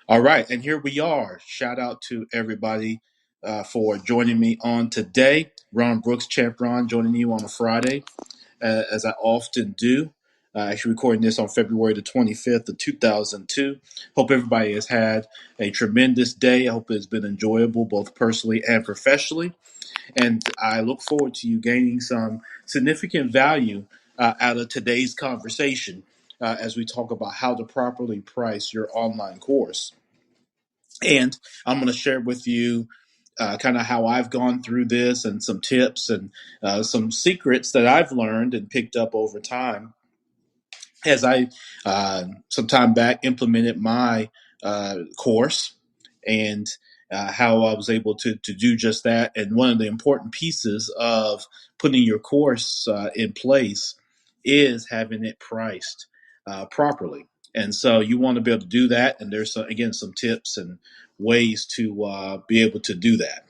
All right, and here we are. Shout out to everybody for joining me on today. Ron Brooks, Champ Ron, joining you on a Friday, as I often do. Actually, recording this on February the 25th of 2002. Hope everybody has had a tremendous day. I hope it's been enjoyable, both personally and professionally. And I look forward to you gaining some significant value out of today's conversation as we talk about how to properly price your online course. And I'm going to share with you kind of how I've gone through this and some tips and some secrets that I've learned and picked up over time as I some time back implemented my course and how I was able to do just that. And one of the important pieces of putting your course in place is having it priced properly. And so you want to be able to do that. And there's again some tips and ways to be able to do that.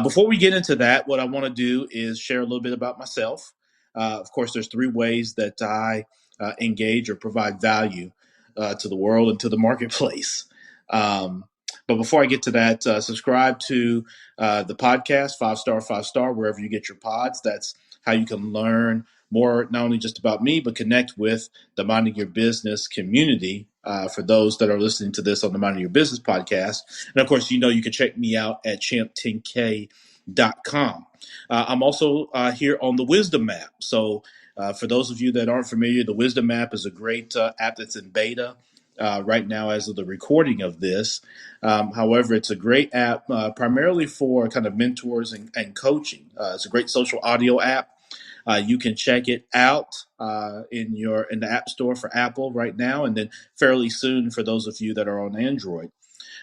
Before we get into that, what I want to do is share a little bit about myself. Of course, there's three ways that I engage or provide value to the world and to the marketplace. But before I get to that, subscribe to the podcast, 5 star, 5 star, wherever you get your pods. That's how you can learn more, not only just about me, but connect with the Minding Your Business community for those that are listening to this on the Minding Your Business podcast. And of course, you can check me out at champ10k.com. I'm also here on the Wisdom app. So for those of you that aren't familiar, the Wisdom app is a great app that's in beta right now as of the recording of this. However, it's a great app primarily for kind of mentors and coaching. It's a great social audio app. You can check it out in the App Store for Apple right now, and then fairly soon for those of you that are on Android.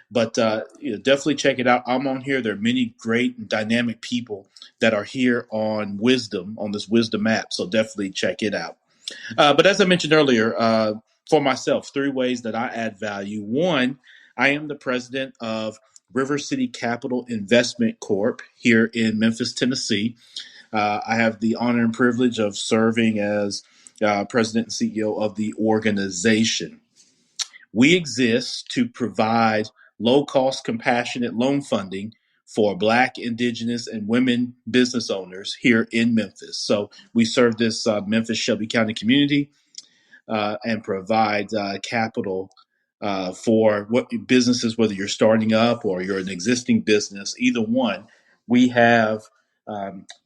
But definitely check it out. I'm on here. There are many great and dynamic people that are here on this Wisdom app. So definitely check it out. But as I mentioned earlier, for myself, three ways that I add value. One, I am the president of River City Capital Investment Corp. here in Memphis, Tennessee. I have the honor and privilege of serving as president and CEO of the organization. We exist to provide low-cost, compassionate loan funding for Black, Indigenous, and women business owners here in Memphis. So we serve this Memphis Shelby County community and provide capital for what businesses, whether you're starting up or you're an existing business, either one. We have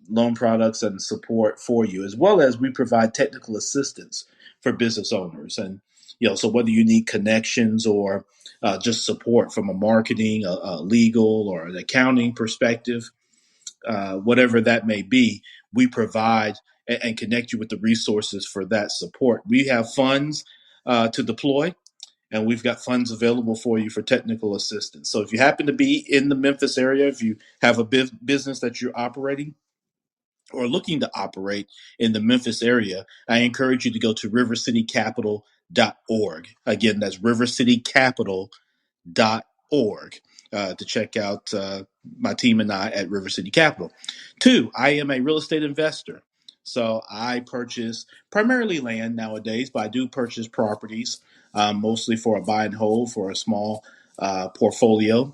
loan products and support for you, as well as we provide technical assistance for business owners. And so whether you need connections or just support from a marketing, a legal, or an accounting perspective, whatever that may be, we provide and connect you with the resources for that support. We have funds to deploy, and we've got funds available for you for technical assistance. So if you happen to be in the Memphis area, if you have a business that you're operating or looking to operate in the Memphis area, I encourage you to go to rivercitycapital.org. Again, that's rivercitycapital.org to check out my team and I at River City Capital. Two, I am a real estate investor. So I purchase primarily land nowadays, but I do purchase properties, mostly for a buy and hold for a small portfolio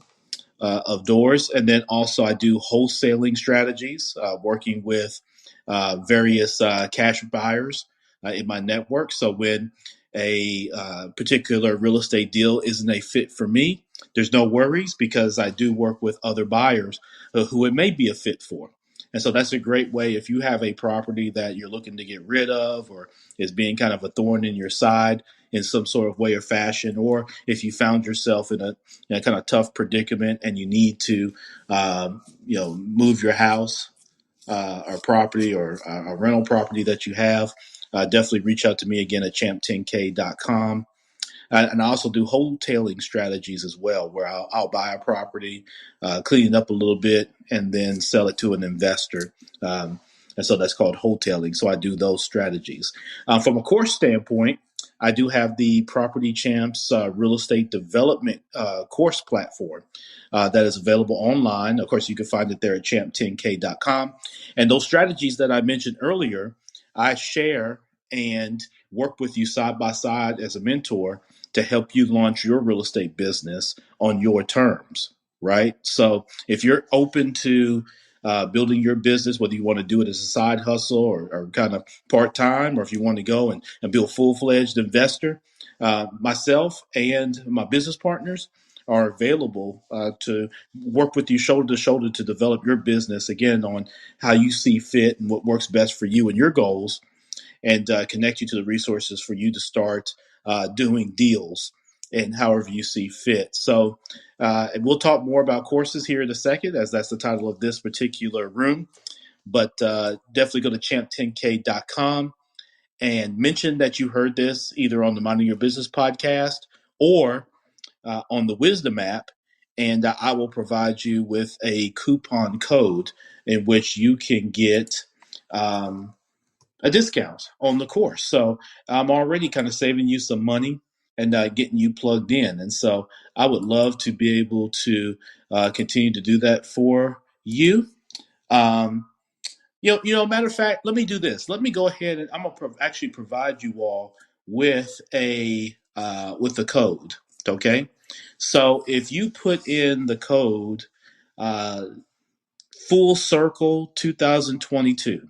of doors. And then also I do wholesaling strategies, working with various cash buyers in my network. So when a particular real estate deal isn't a fit for me, there's no worries because I do work with other buyers who it may be a fit for. And so that's a great way if you have a property that you're looking to get rid of or is being kind of a thorn in your side in some sort of way or fashion, or if you found yourself in a kind of tough predicament and you need to, move your house or property or a rental property that you have, definitely reach out to me again at champ10k.com. And I also do wholetailing strategies as well, where I'll buy a property, clean it up a little bit, and then sell it to an investor. And so that's called wholetailing. So I do those strategies. From a course standpoint, I do have the Property Champs Real Estate Development course platform that is available online. Of course, you can find it there at champ10k.com. And those strategies that I mentioned earlier, I share and work with you side by side as a mentor to help you launch your real estate business on your terms, right? So if you're open to building your business, whether you want to do it as a side hustle or kind of part time, or if you want to go and be a full fledged investor, myself and my business partners are available to work with you shoulder to shoulder to develop your business again on how you see fit and what works best for you and your goals, and connect you to the resources for you to start doing deals and however you see fit. So, and we'll talk more about courses here in a second, as that's the title of this particular room. But definitely go to champ10k.com and mention that you heard this either on the Minding Your Business podcast or on the Wisdom app. And I will provide you with a coupon code in which you can get a discount on the course. So I'm already kind of saving you some money and getting you plugged in. And so I would love to be able to continue to do that for you. Um, matter of fact, let me do this. Let me go ahead and I'm gonna actually provide you all with a code. Okay, so if you put in the code uh, Full Circle 2022.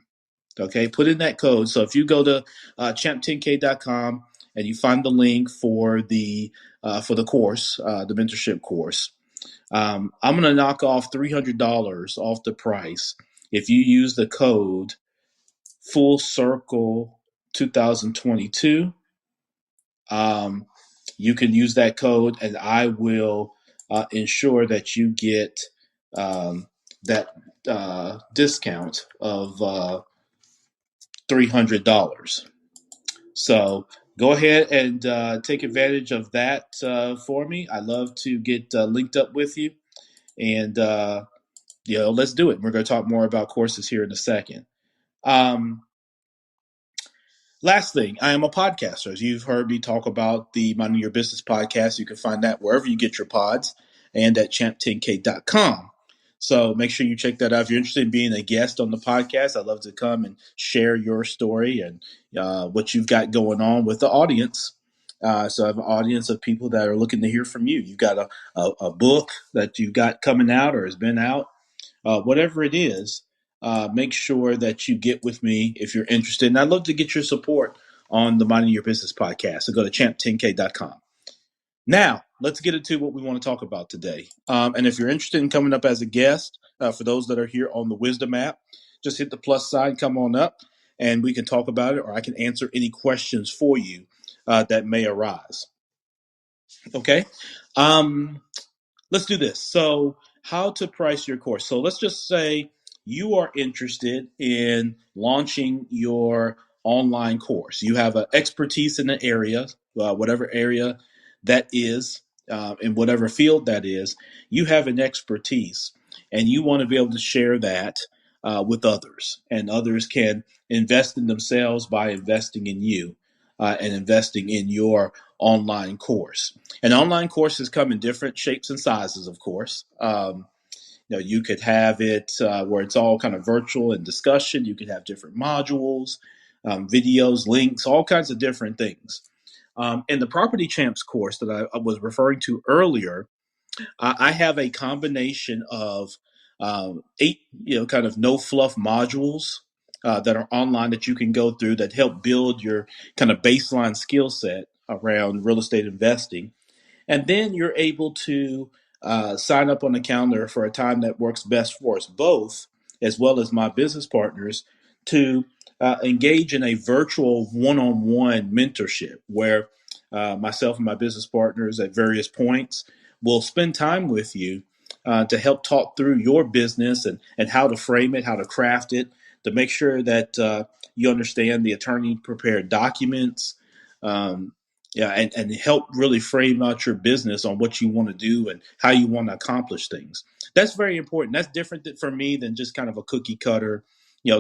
Okay, put in that code. So if you go to champ10k.com and you find the link for the course, the mentorship course, I'm going to knock off $300 off the price if you use the code Full Circle 2022. You can use that code, and I will ensure that you get that discount of $300. So go ahead and take advantage of that for me. I love to get linked up with you, and let's do it. We're going to talk more about courses here in a second. Last thing, I am a podcaster. As you've heard me talk about the Minding Your Business podcast, you can find that wherever you get your pods and at champ10k.com. So make sure you check that out. If you're interested in being a guest on the podcast, I'd love to come and share your story and what you've got going on with the audience. So I have an audience of people that are looking to hear from you. You've got a book that you've got coming out or has been out, whatever it is. Make sure that you get with me if you're interested. And I'd love to get your support on the Minding Your Business podcast. So go to champ10k.com. Now, let's get into what we want to talk about today. And if you're interested in coming up as a guest, for those that are here on the Wisdom app, just hit the plus sign, come on up, and we can talk about it, or I can answer any questions for you that may arise. Okay? Let's do this. So, how to price your course. So, let's just say you are interested in launching your online course. You have an expertise in the area, whatever area that is, in whatever field that is, you have an expertise and you want to be able to share that with others. And others can invest in themselves by investing in you and investing in your online course. And online courses come in different shapes and sizes, of course. You could have it where it's all kind of virtual and discussion. You could have different modules, videos, links, all kinds of different things. In the Property Champs course that I was referring to earlier, I have a combination of 8, kind of no fluff modules that are online that you can go through that help build your kind of baseline skill set around real estate investing. And then you're able to sign up on the calendar for a time that works best for us both, as well as my business partners, to engage in a virtual one-on-one mentorship where myself and my business partners at various points will spend time with you to help talk through your business and how to frame it, how to craft it, to make sure that you understand the attorney prepared documents, and help really frame out your business on what you want to do and how you want to accomplish things. That's very important. That's different for me than just kind of a cookie cutter,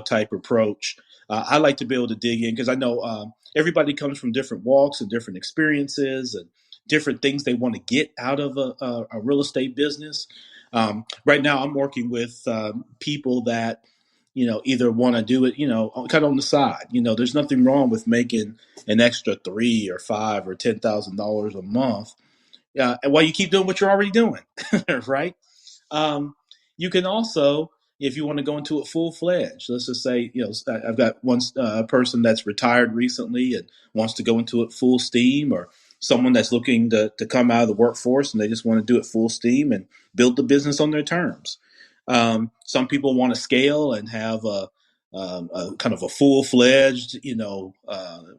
type approach. I like to be able to dig in because I know everybody comes from different walks and different experiences and different things they want to get out of a real estate business. Right now, I'm working with people that either want to do it, kind of on the side. There's nothing wrong with making an extra $3 or $5 or $10,000 a month, and while you keep doing what you're already doing, right? Um, you can also, if you want to go into it full fledged, let's just say, I've got one person that's retired recently and wants to go into it full steam, or someone that's looking to come out of the workforce and they just want to do it full steam and build the business on their terms. Some people want to scale and have a kind of a full fledged,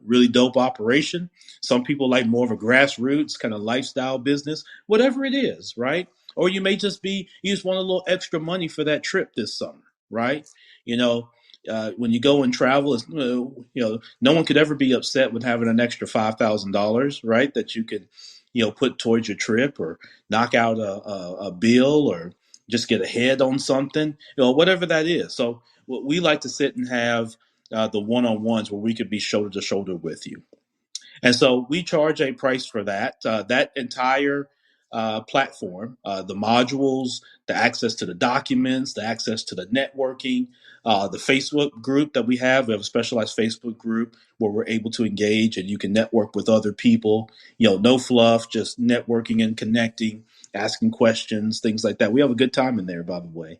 really dope operation. Some people like more of a grassroots kind of lifestyle business, whatever it is, right? Or you may just you just want a little extra money for that trip this summer, right? When you go and travel, no one could ever be upset with having an extra $5,000, right? That you could, put towards your trip, or knock out a bill, or just get ahead on something, whatever that is. So we like to sit and have the one-on-ones where we could be shoulder to shoulder with you. And so we charge a price for that. That entire platform, the modules, the access to the documents, the access to the networking, the Facebook group that we have a specialized Facebook group where we're able to engage and you can network with other people, no fluff, just networking and connecting, asking questions, things like that. We have a good time in there, by the way.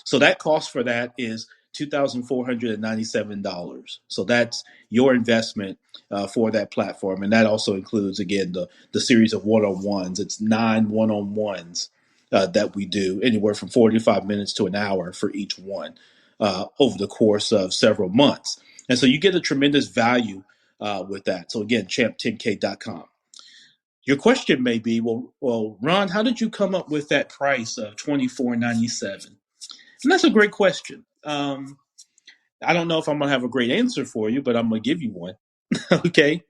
So that cost for that is $2,497. So that's your investment for that platform. And that also includes, again, the series of one-on-ones. It's 9 one-on-ones that we do, anywhere from 45 minutes to an hour for each one over the course of several months. And so you get a tremendous value with that. So again, champ10k.com. Your question may be, well, Ron, how did you come up with that price of $24.97? And that's a great question. I don't know if I'm going to have a great answer for you, but I'm going to give you one. Okay.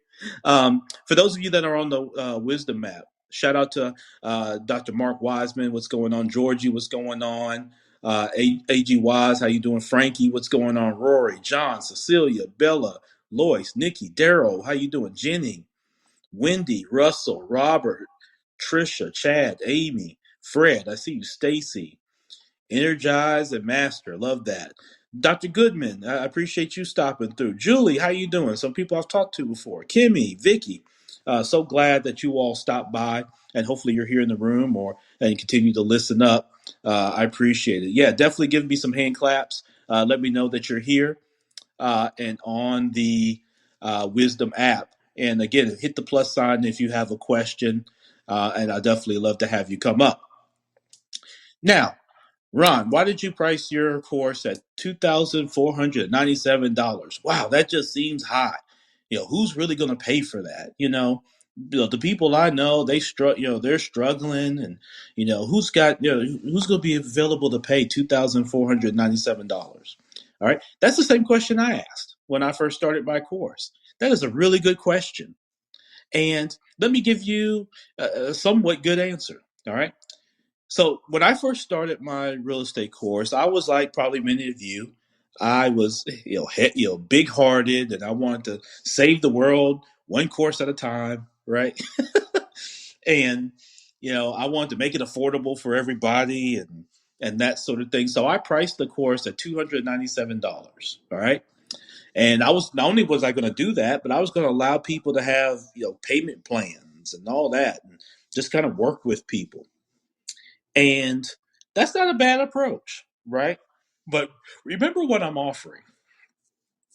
For those of you that are on the Wisdom Map, shout out to Dr. Mark Wiseman. What's going on? Georgie, what's going on? AG Wise, how you doing? Frankie, what's going on? Rory, John, Cecilia, Bella, Lois, Nikki, Daryl, how you doing? Jenny, Wendy, Russell, Robert, Trisha, Chad, Amy, Fred, I see you, Stacy, Energize and Master, love that. Dr. Goodman, I appreciate you stopping through. Julie, how you doing? Some people I've talked to before. Kimmy, Vicky, so glad that you all stopped by, and hopefully you're here in the room and continue to listen up. I appreciate it. Yeah, definitely give me some hand claps. Let me know that you're here and on the Wisdom app. And again, hit the plus sign if you have a question, and I definitely love to have you come up. Now, Ron, why did you price your course at $2,497? Wow, that just seems high. Who's really going to pay for that? The people I know, they're struggling, and who's going to be available to pay $2,497? All right, that's the same question I asked when I first started my course. That is a really good question, and let me give you a somewhat good answer. All right. So when I first started my real estate course, I was like probably many of you. I was, big hearted, and I wanted to save the world one course at a time, right? And I wanted to make it affordable for everybody, and that sort of thing. So I priced the course at $297. All right. And I was not only was I going to do that, but I was going to allow people to have payment plans and all that, and just kind of work with people. And that's not a bad approach, right? But remember what I'm offering.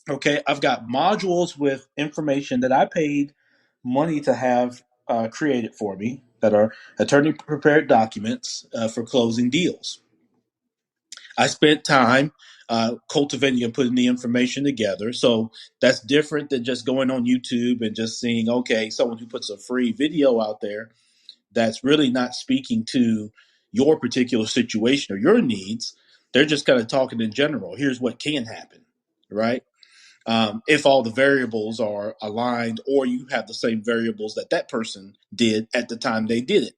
Okay, I've got modules with information that I paid money to have created for me that are attorney prepared documents for closing deals. I spent time cultivating and putting the information together. So that's different than just going on YouTube and just seeing, okay, someone who puts a free video out there that's really not speaking to your particular situation or your needs. They're just kind of talking in general. Here's what can happen, right? If all the variables are aligned, or you have the same variables that person did at the time they did it,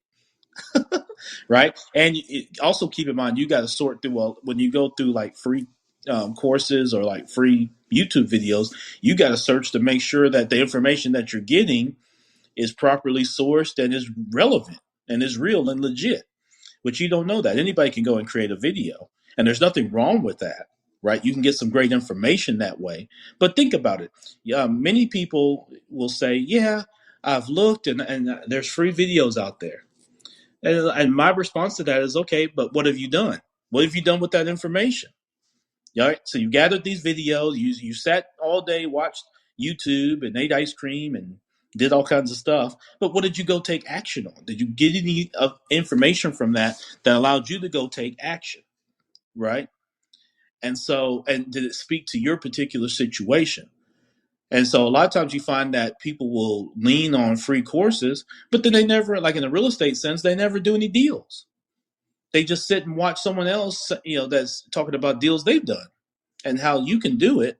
right? And also keep in mind, you got to sort through, when you go through like free courses or like free YouTube videos, you got to search to make sure that the information that you're getting is properly sourced and is relevant and is real and legit, which you don't know that. Anybody can go and create a video, and there's nothing wrong with that, right? You can get some great information that way. But think about it. Many people will say, yeah, I've looked and there's free videos out there. And my response to that is, okay, but what have you done? What have you done with that information? All right. So you gathered these videos, you sat all day, watched YouTube and ate ice cream and did all kinds of stuff. But what did you go take action on? Did you get any information from that allowed you to go take action? Right. And did it speak to your particular situation? And so a lot of times you find that people will lean on free courses, but then they never, like in the real estate sense, they never do any deals. They just sit and watch someone else, that's talking about deals they've done and how you can do it.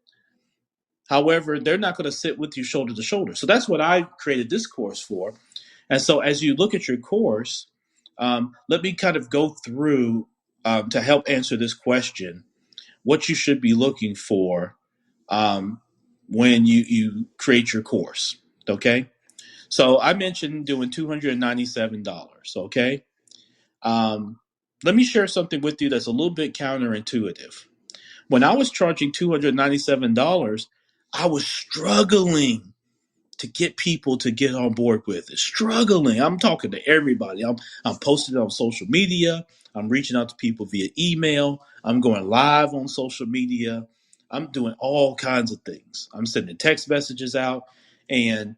However, they're not going to sit with you shoulder to shoulder. So that's what I created this course for. And so as you look at your course, let me kind of go through to help answer this question, what you should be looking for when you create your course. Okay. So I mentioned doing $297. Okay. Let me share something with you that's a little bit counterintuitive. When I was charging $297, I was struggling to get people to get on board with it. Struggling. I'm talking to everybody. I'm posting it on social media. I'm reaching out to people via email. I'm going live on social media. I'm doing all kinds of things. I'm sending text messages out, and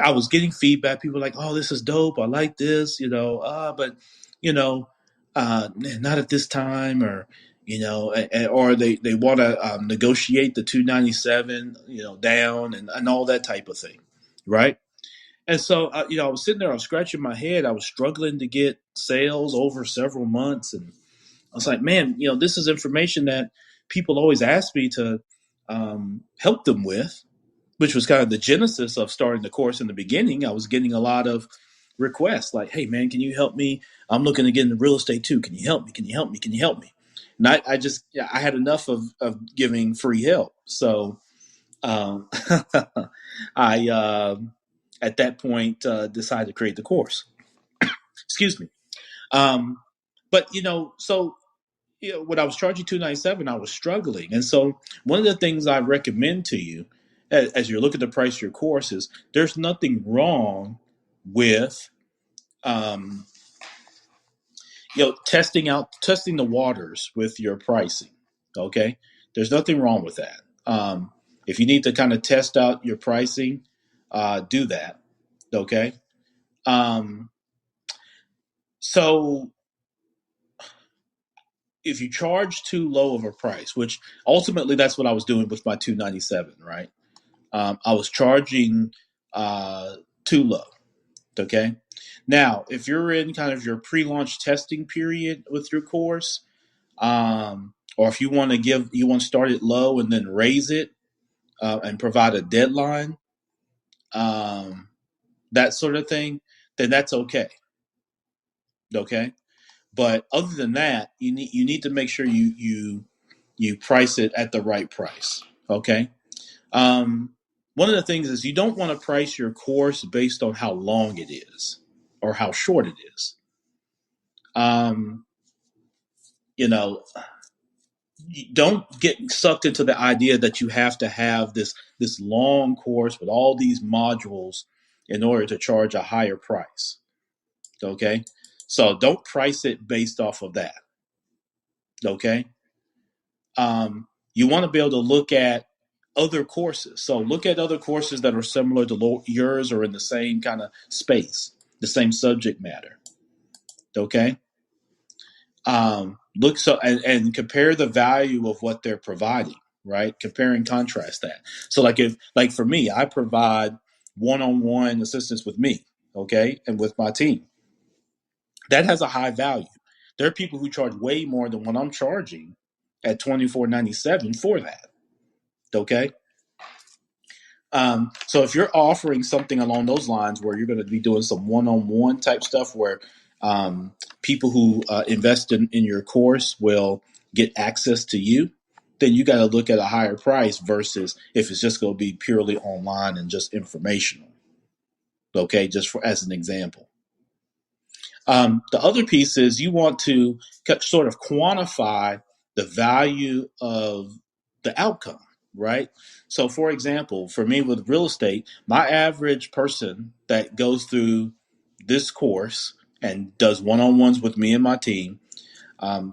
I was getting feedback. People were like, "Oh, this is dope. I like this," but you know, not at this time, or or they want to negotiate the 297, down and all that type of thing, right? And so, I was sitting there, I was scratching my head, I was struggling to get sales over several months, and I was like, man, this is information that people always ask me to help them with, which was kind of the genesis of starting the course in the beginning. I was getting a lot of requests like, hey, man, can you help me? I'm looking to get into real estate too. Can you help me? Can you help me? Can you help me? And I had enough of giving free help. So um, I, at that point, decided to create the course. Excuse me. Um, but, when I was charging 297, I was struggling. And so one of the things I recommend to you as you're looking to price your course is there's nothing wrong with um, testing the waters with your pricing. Okay, there's nothing wrong with that. If you need to kind of test out your pricing, do that. Okay. Um, so if you charge too low of a price, which ultimately that's what I was doing with my 297, right? I was charging too low. Okay. Now, if you're in kind of your pre-launch testing period with your course, or if you want to start it low and then raise it and provide a deadline, um, that sort of thing, then that's okay. Okay. But other than that, you need to make sure you price it at the right price. Okay. Um, One of the things is you don't want to price your course based on how long it is or how short it is. Um, you know, you don't get sucked into the idea that you have to have this long course with all these modules in order to charge a higher price. Okay, so don't price it based off of that. Okay, you want to be able to look at other courses. So look at other courses that are similar to yours or in the same kind of space, the same subject matter. Okay. Look and compare the value of what they're providing, right? Compare and contrast that. So like for me, I provide one-on-one assistance with me, okay, and with my team. That has a high value. There are people who charge way more than what I'm charging at $24.97 for that. Okay. So if you're offering something along those lines where you're going to be doing some one-on-one type stuff where people who invest in your course will get access to you, then you got to look at a higher price versus if it's just going to be purely online and just informational. Okay, just as an example. The other piece is you want to sort of quantify the value of the outcome, right? So, for example, for me with real estate, my average person that goes through this course and does one-on-ones with me and my team,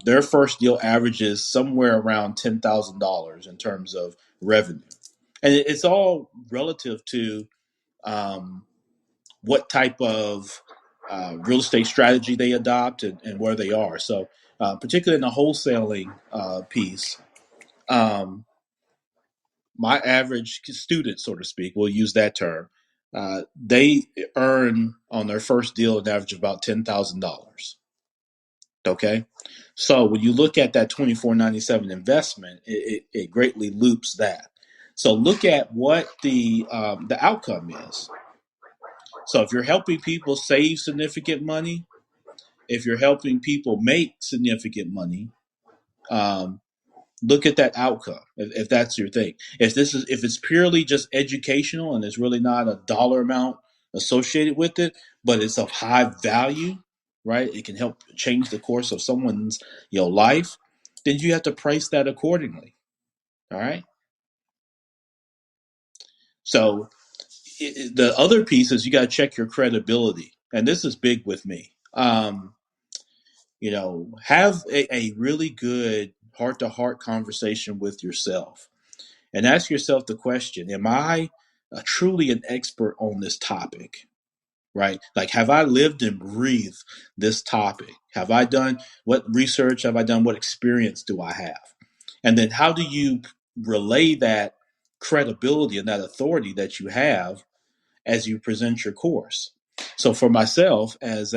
their first deal averages somewhere around $10,000 in terms of revenue, and it's all relative to um, what type of real estate strategy they adopt and where they are. So, particularly in the wholesaling piece, um, my average student, so to speak, we'll use that term, they earn on their first deal an average of about $10,000. Okay, so when you look at that 2497 investment, it greatly loops that. So look at what the outcome is. So if you're helping people save significant money, if you're helping people make significant money, um, look at that outcome. If that's your thing, if it's purely just educational and there's really not a dollar amount associated with it, but it's of high value, right? It can help change the course of someone's life. Then you have to price that accordingly. All right. So the other piece is you got to check your credibility, and this is big with me. Have a really good heart to heart conversation with yourself and ask yourself the question: am I truly an expert on this topic? Right? Like, have I lived and breathed this topic? Have I done what research have I done? What experience do I have? And then how do you relay that credibility and that authority that you have as you present your course? So for myself, as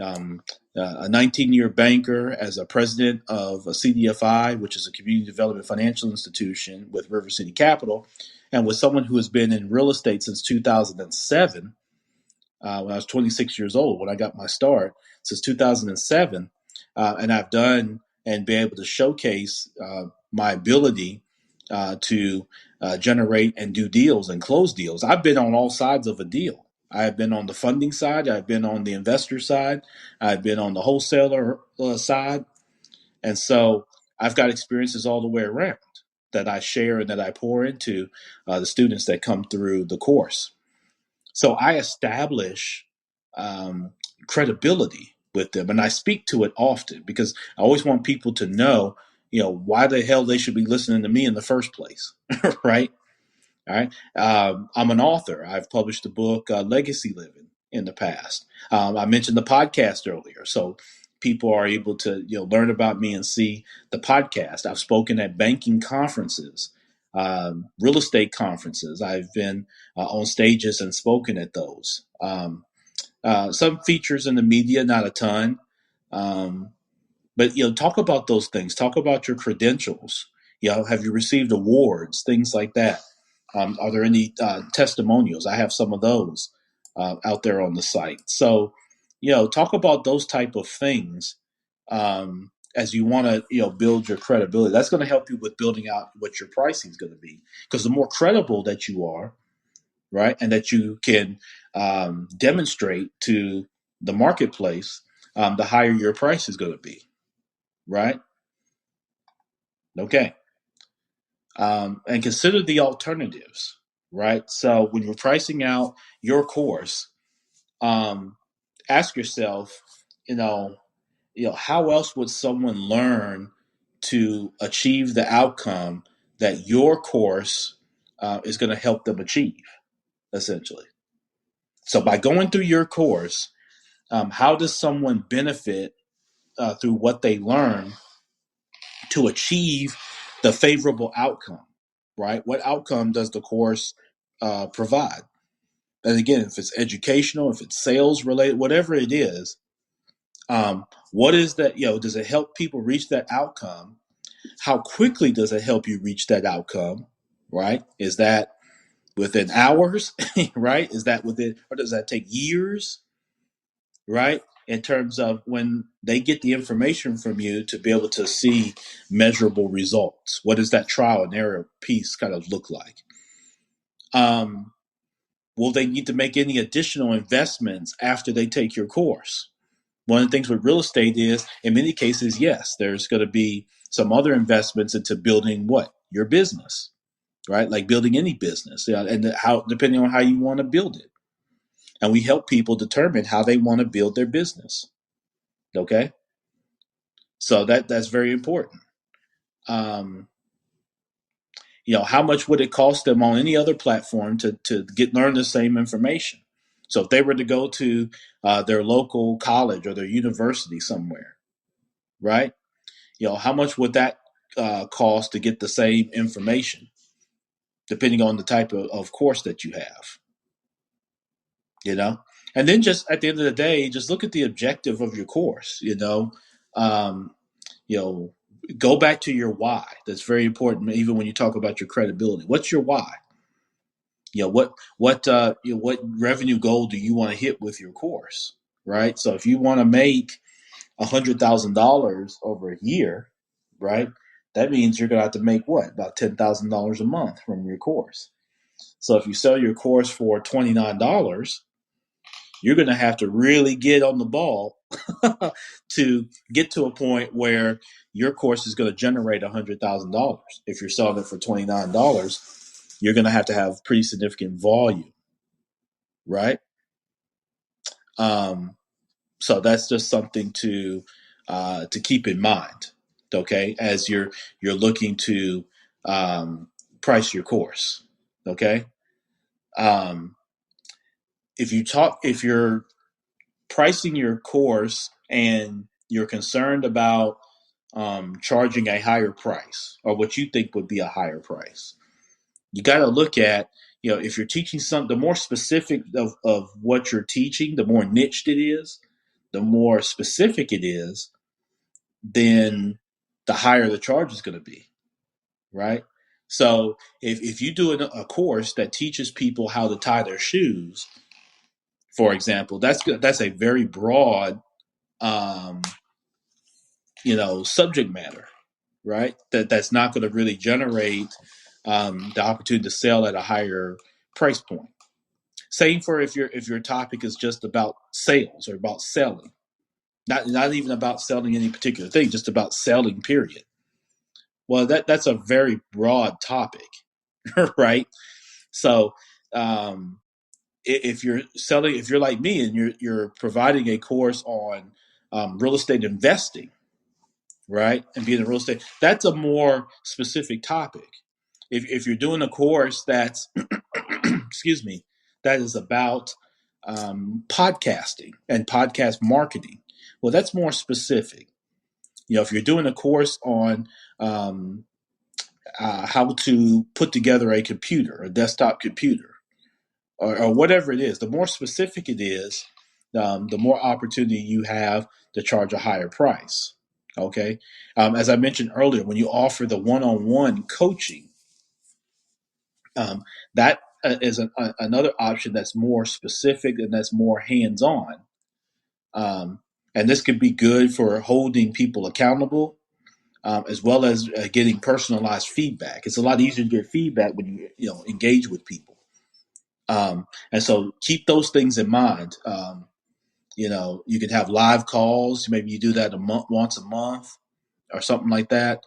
um, a 19-year banker, as a president of a CDFI, which is a community development financial institution with River City Capital, and with someone who has been in real estate since 2007, when I was 26 years old, when I got my start, since 2007, and I've done and been able to showcase my ability to generate and do deals and close deals. I've been on all sides of a deal. I've been on the funding side. I've been on the investor side. I've been on the wholesaler side. And so I've got experiences all the way around that I share and that I pour into the students that come through the course. So I establish um, credibility with them, and I speak to it often because I always want people to know, why the hell they should be listening to me in the first place, right? All right. I'm an author. I've published the book Legacy Living in the past. I mentioned the podcast earlier, so people are able to learn about me and see the podcast. I've spoken at banking conferences, real estate conferences. I've been on stages and spoken at those. Some features in the media, not a ton. Um, but talk about those things. Talk about your credentials. Have you received awards? Things like that. Are there any testimonials? I have some of those out there on the site. So, talk about those type of things as you want to, build your credibility. That's going to help you with building out what your pricing is going to be. Because the more credible that you are, right, and that you can demonstrate to the marketplace, the higher your price is going to be. Right? Okay. And consider the alternatives, right? So when you're pricing out your course, um, ask yourself, how else would someone learn to achieve the outcome that your course is going to help them achieve, essentially. So by going through your course, how does someone benefit through what they learn to achieve the favorable outcome, right? What outcome does the course provide? And again, if it's educational, if it's sales related, whatever it is, what is that? Does it help people reach that outcome? How quickly does it help you reach that outcome? Right? Is that within hours? Right? Is that within, or does that take years? Right? In terms of when they get the information from you to be able to see measurable results. What does that trial and error piece kind of look like? Will they need to make any additional investments after they take your course? One of the things with real estate is, in many cases, yes, there's going to be some other investments into building what? Your business, right? Like building any business, and how, depending on how you want to build it. And we help people determine how they want to build their business. Okay. So that's very important. Um, how much would it cost them on any other platform to learn the same information? So if they were to go to their local college or their university somewhere, right? How much would that cost to get the same information, depending on the type of course that you have, you know? And then just at the end of the day, just look at the objective of your course, um, you know, go back to your why. That's very important, even when you talk about your credibility. What's your why? What revenue goal do you want to hit with your course, right? So if you want to make $100,000 over a year, right? That means you're gonna have to make what, about $10,000 a month from your course. So if you sell your course for $29, you're gonna have to really get on the ball to get to a point where your course is going to generate $100,000. If you're selling it for $29, you're going to have pretty significant volume, right? So that's just something to keep in mind, okay, as you're looking to price your course, okay. Um, if you're pricing your course and you're concerned about charging a higher price or what you think would be a higher price, you got to look at, if you're teaching something, the more specific of what you're teaching, the more niched it is, the more specific it is, then the higher the charge is going to be, right? So if you do a course that teaches people how to tie their shoes, for example, that's a very broad, um, subject matter, right? That's not going to really generate the opportunity to sell at a higher price point. Same for if your topic is just about sales or about selling, not even about selling any particular thing, just about selling. Period. Well, that's a very broad topic, right? So, um, if you're selling, if you're like me and you're providing a course on real estate investing, right, and being in real estate, that's a more specific topic. If you're doing a course that's excuse me, that is about podcasting and podcast marketing, well, that's more specific. If you're doing a course on um, how to put together a computer, a desktop computer, or whatever it is, the more specific it is, the more opportunity you have to charge a higher price. Okay. As I mentioned earlier, when you offer the one-on-one coaching, that is another option that's more specific and that's more hands-on. Um, and this could be good for holding people accountable, as well as getting personalized feedback. It's a lot easier to get feedback when you engage with people. And so keep those things in mind. You can have live calls. Maybe you do that once a month or something like that.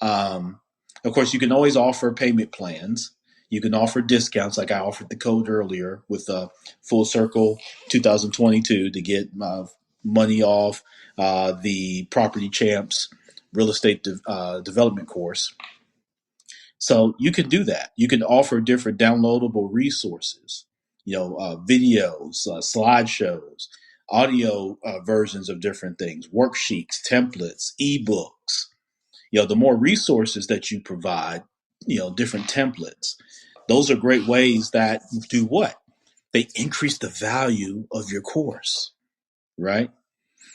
Of course, you can always offer payment plans. You can offer discounts, like I offered the code earlier with Full Circle 2022 to get money off the Property Champs real estate development course. So you can do that. You can offer different downloadable resources, videos, slideshows, audio versions of different things, worksheets, templates, ebooks. The more resources that you provide, different templates, those are great ways that do what? They increase the value of your course, right?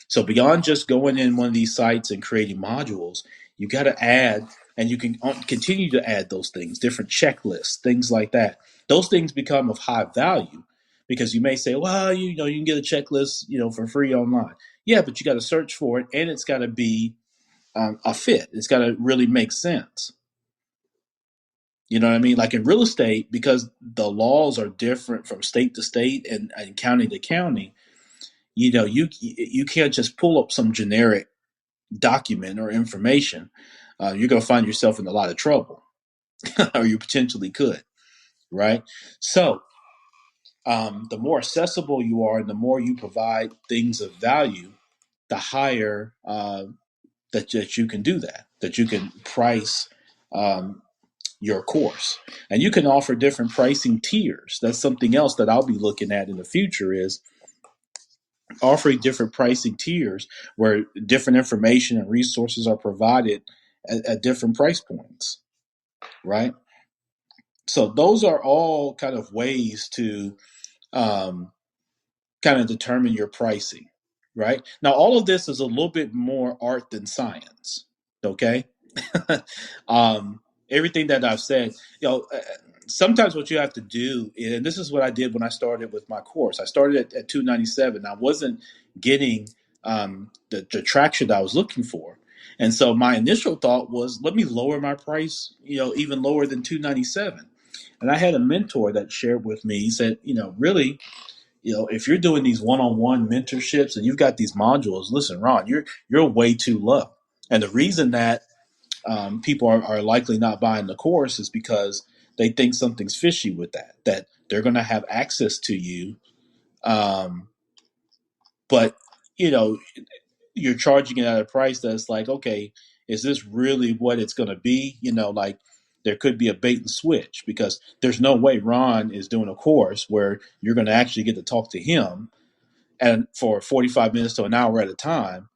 So beyond just going in one of these sites and creating modules, you got to add, and you can continue to add those things, different checklists, things like that. Those things become of high value because you may say, well, you can get a checklist, for free online. Yeah, but you got to search for it, and it's got to be a fit. It's got to really make sense. You know what I mean? Like in real estate, because the laws are different from state to state and county to county, you can't just pull up some generic document or information. you're going to find yourself in a lot of trouble, or you potentially could, right? So, the more accessible you are and the more you provide things of value, the higher that you can do that you can price um, your course. And you can offer different pricing tiers. That's something else that I'll be looking at in the future, is offering different pricing tiers where different information and resources are provided at different price points, right? So those are all kind of ways to um, kind of determine your pricing, right? Now, all of this is a little bit more art than science, okay? Everything that I've said, sometimes what you have to do, and this is what I did when I started with my course. I started at 297. I wasn't getting the traction that I was looking for, and so my initial thought was, let me lower my price, even lower than 297. And I had a mentor that shared with me. He said, really, if you're doing these one-on-one mentorships and you've got these modules, listen, Ron, you're way too low. And the reason that people are likely not buying the course is because they think something's fishy with that they're going to have access to you, um, but you know you're charging it at a price that's like, okay, is this really what it's going to be? Like, there could be a bait and switch, because there's no way Ron is doing a course where you're going to actually get to talk to him and for 45 minutes to an hour at a time,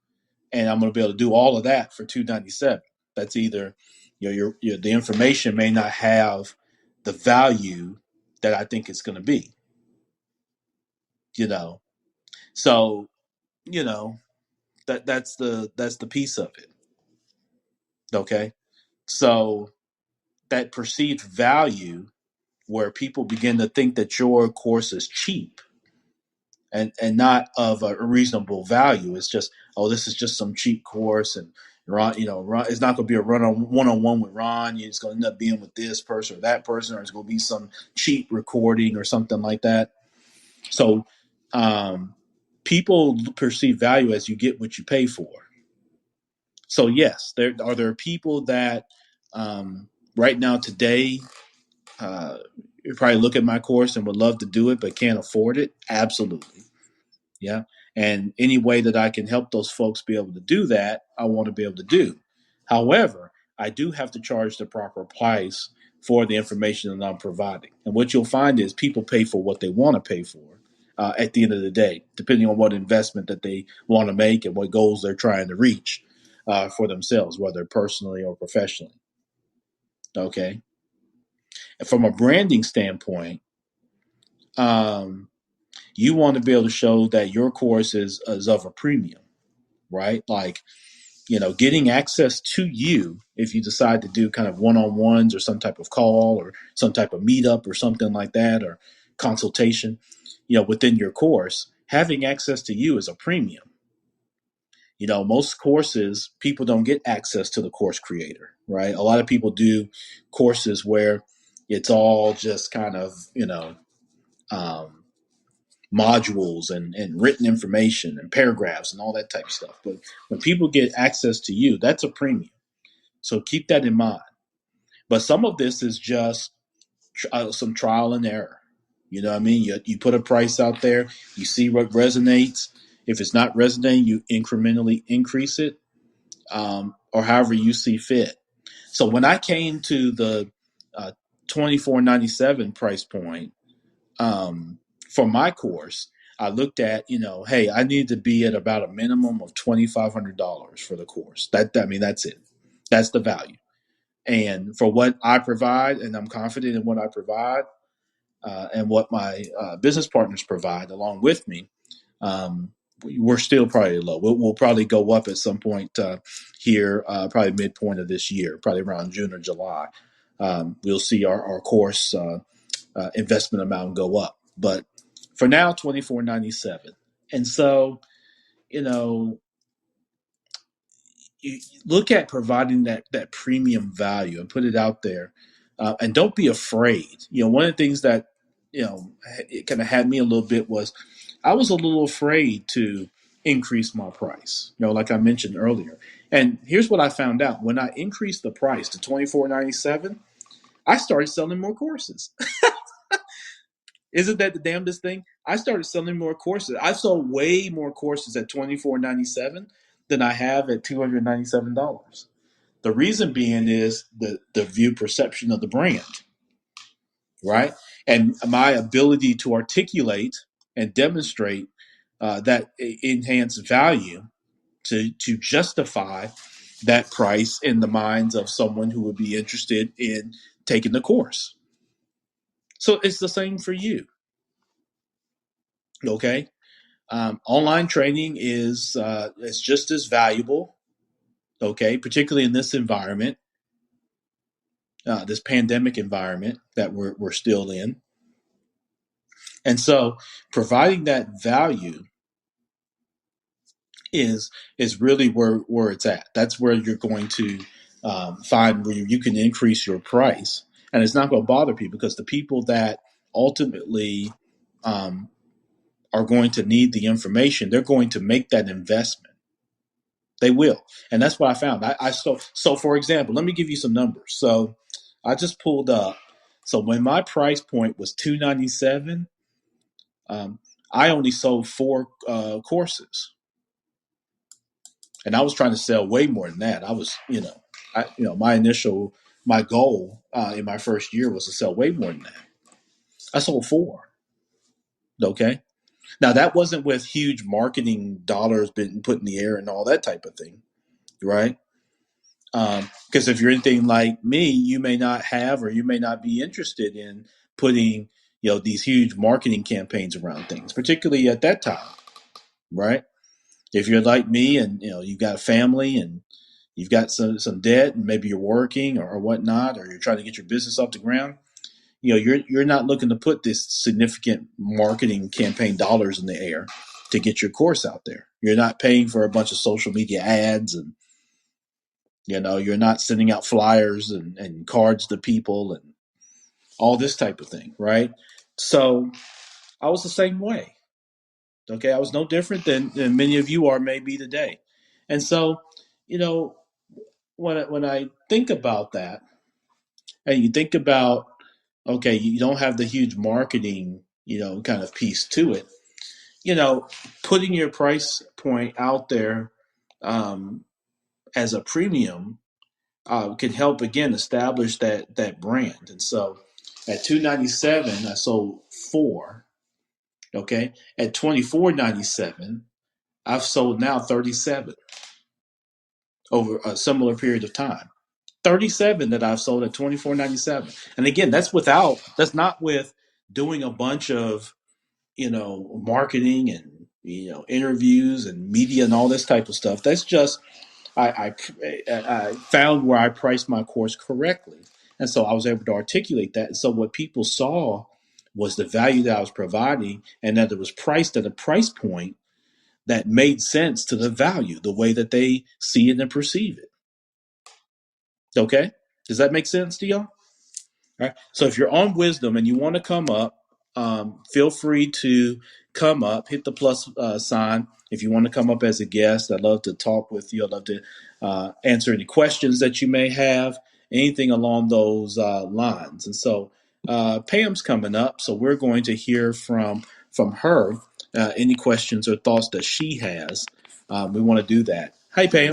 and I'm going to be able to do all of that for 297. That's either, the information may not have the value that I think it's going to be, you know. So, you know, that's the piece of it. Okay. So that perceived value, where people begin to think that your course is cheap and not of a reasonable value. It's just, oh, this is just some cheap course, and Ron, it's not going to be a one-on-one with Ron. It's going to end up being with this person or that person, or it's going to be some cheap recording or something like that. So, people perceive value as you get what you pay for. So yes, there people that right now today, you probably look at my course and would love to do it but can't afford it. Absolutely. Yeah. And any way that I can help those folks be able to do that, I want to be able to do. However, I do have to charge the proper price for the information that I'm providing. And what you'll find is people pay for what they want to pay for at the end of the day, depending on what investment that they want to make and what goals they're trying to reach for themselves, whether personally or professionally. Okay. And from a branding standpoint, um, you want to be able to show that your course is of a premium, right? Like, getting access to you, if you decide to do kind of one-on-ones or some type of call or some type of meetup or something like that, or consultation, within your course, having access to you is a premium. Most courses, people don't get access to the course creator, right? A lot of people do courses where it's all just kind of, um, modules and written information and paragraphs and all that type of stuff. But when people get access to you, that's a premium. So keep that in mind. But some of this is just some trial and error. You know what I mean? You put a price out there, you see what resonates. If it's not resonating, you incrementally increase it, or however you see fit. So when I came to the $24.97 price point, um, for my course, I looked at, hey, I need to be at about a minimum of $2,500 for the course. That's it. That's the value. And for what I provide, and I'm confident in what I provide, and what my business partners provide along with me, we're still probably low. We'll probably go up at some point here, probably midpoint of this year, probably around June or July. We'll see our course investment amount go up. But for now, $24.97. And so, you know, you look at providing that premium value and put it out there, and don't be afraid. One of the things that it kind of had me a little bit was I was a little afraid to increase my price. Like I mentioned earlier. And here's what I found out: when I increased the price to $24.97, I started selling more courses. Isn't that the damnedest thing? I started selling more courses. I sold way more courses at $24.97 than I have at $297. The reason being is the view perception of the brand, right? And my ability to articulate and demonstrate that enhanced value to justify that price in the minds of someone who would be interested in taking the course. So it's the same for you. Okay. Online training is just as valuable. Okay. Particularly in this environment, this pandemic environment that we're still in. And so providing that value is really where it's at. That's where you're going to find where you can increase your price, and it's not going to bother people, because the people that ultimately um, are going to need the information, they're going to make that investment. They will, and that's what I found. So for example, let me give you some numbers. So I just pulled up. So when my price point was $297, um, I only sold 4 courses. And I was trying to sell way more than that. I was, my goal in my first year was to sell way more than that. I sold 4. Okay. Now that wasn't with huge marketing dollars being put in the air and all that type of thing, right? Because if you're anything like me, you may not have, or you may not be interested in putting, these huge marketing campaigns around things, particularly at that time, right? If you're like me and you've got a family and you've got some debt, and maybe you're working or whatnot, or you're trying to get your business off the ground, you're not looking to put this significant marketing campaign dollars in the air to get your course out there. You're not paying for a bunch of social media ads, and you're not sending out flyers and cards to people and all this type of thing, right? So I was the same way. Okay, I was no different than many of you are maybe today. And so, you know, when I think about that, and you think about, okay, you don't have the huge marketing, kind of piece to it, you know, putting your price point out there um, as a premium can help again establish that brand. And so, at $297, I sold 4. Okay, at $24.97, I've sold now 37 over a similar period of time. 37 that I've sold at $24.97. And again, that's not with doing a bunch of, marketing and, interviews and media and all this type of stuff. That's just, I found where I priced my course correctly. And so I was able to articulate that. And so what people saw was the value that I was providing, and that it was priced at a price point that made sense to the value, the way that they see it and perceive it. Okay? Does that make sense to y'all? All right. So if you're on Wisdom and you want to come up, feel free to come up, hit the plus sign. If you want to come up as a guest, I'd love to talk with you. I'd love to answer any questions that you may have, anything along those lines. And so Pam's coming up, so we're going to hear from her any questions or thoughts that she has. We want to do that. Hi, Pam.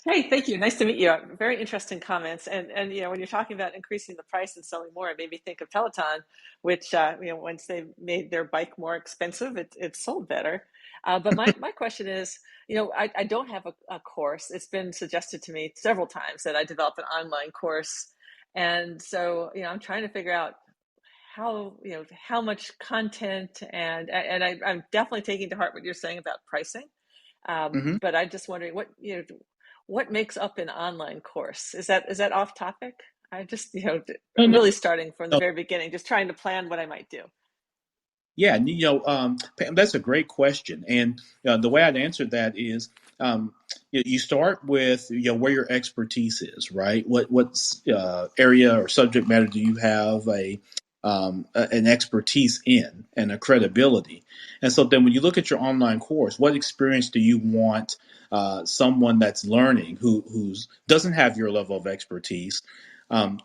Hey, thank you. Nice to meet you. Very interesting comments. And when you're talking about increasing the price and selling more, it made me think of Peloton, which once they made their bike more expensive, it sold better. But my question is, I don't have a course. It's been suggested to me several times that I develop an online course, and so I'm trying to figure out how much content, and I'm definitely taking to heart what you're saying about pricing. Mm-hmm. But I'm just wondering what makes up an online course? Is that off topic? I just No, no, really starting from the no. very beginning, just trying to plan what I might do. Yeah, Pam, that's a great question, and the way I'd answer that is, you start with where your expertise is, right? What area or subject matter do you have an expertise in and a credibility. And so then when you look at your online course, what experience do you want someone that's learning who's doesn't have your level of expertise? How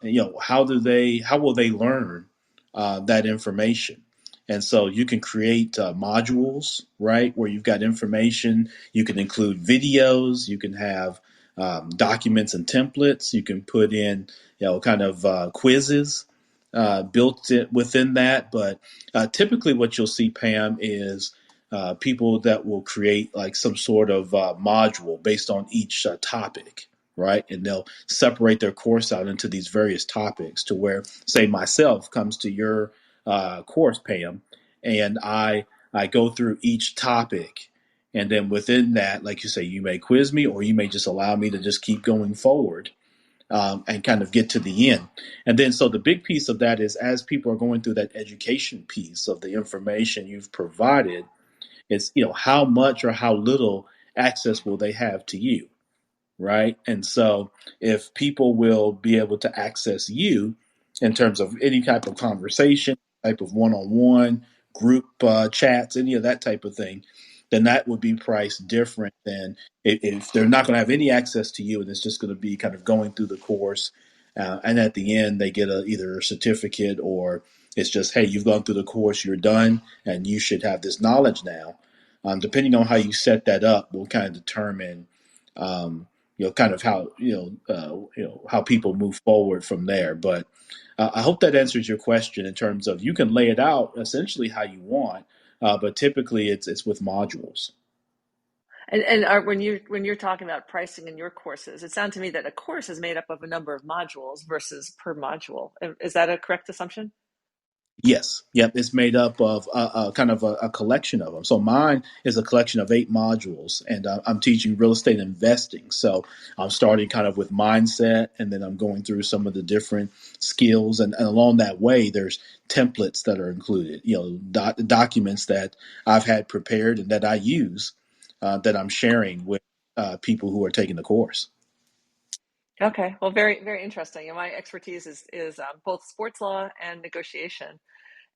will they learn that information? And so you can create modules, right, where you've got information. You can include videos. You can have documents and templates. You can put in, kind of quizzes built it within that. But typically, what you'll see, Pam, is people that will create like some sort of module based on each topic, right? And they'll separate their course out into these various topics to where, say, myself comes to your course, Pam, and I go through each topic. And then within that, like you say, you may quiz me or you may just allow me to just keep going forward and kind of get to the end. And then, so the big piece of that is as people are going through that education piece of the information you've provided, it's, how much or how little access will they have to you? Right? And so if people will be able to access you in terms of any type of conversation, type of one-on-one group chats, any of that type of thing, then that would be priced different than if they're not going to have any access to you and it's just going to be kind of going through the course. And at the end, they get either a certificate or it's just, hey, you've gone through the course, you're done, and you should have this knowledge now. Depending on how you set that up, will kind of determine kind of how how people move forward from there. But I hope that answers your question in terms of you can lay it out essentially how you want, but typically it's with modules. And when you're talking about pricing in your courses, it sounds to me that a course is made up of a number of modules versus per module. Is that a correct assumption? Yes, yep. It's made up of kind of a collection of them. So mine is a collection of 8 modules, and I'm teaching real estate investing. So I'm starting kind of with mindset, and then I'm going through some of the different skills, and along that way, there's templates that are included. Documents that I've had prepared and that I use that I'm sharing with people who are taking the course. Okay, well, very very interesting. And my expertise is both sports law and negotiation.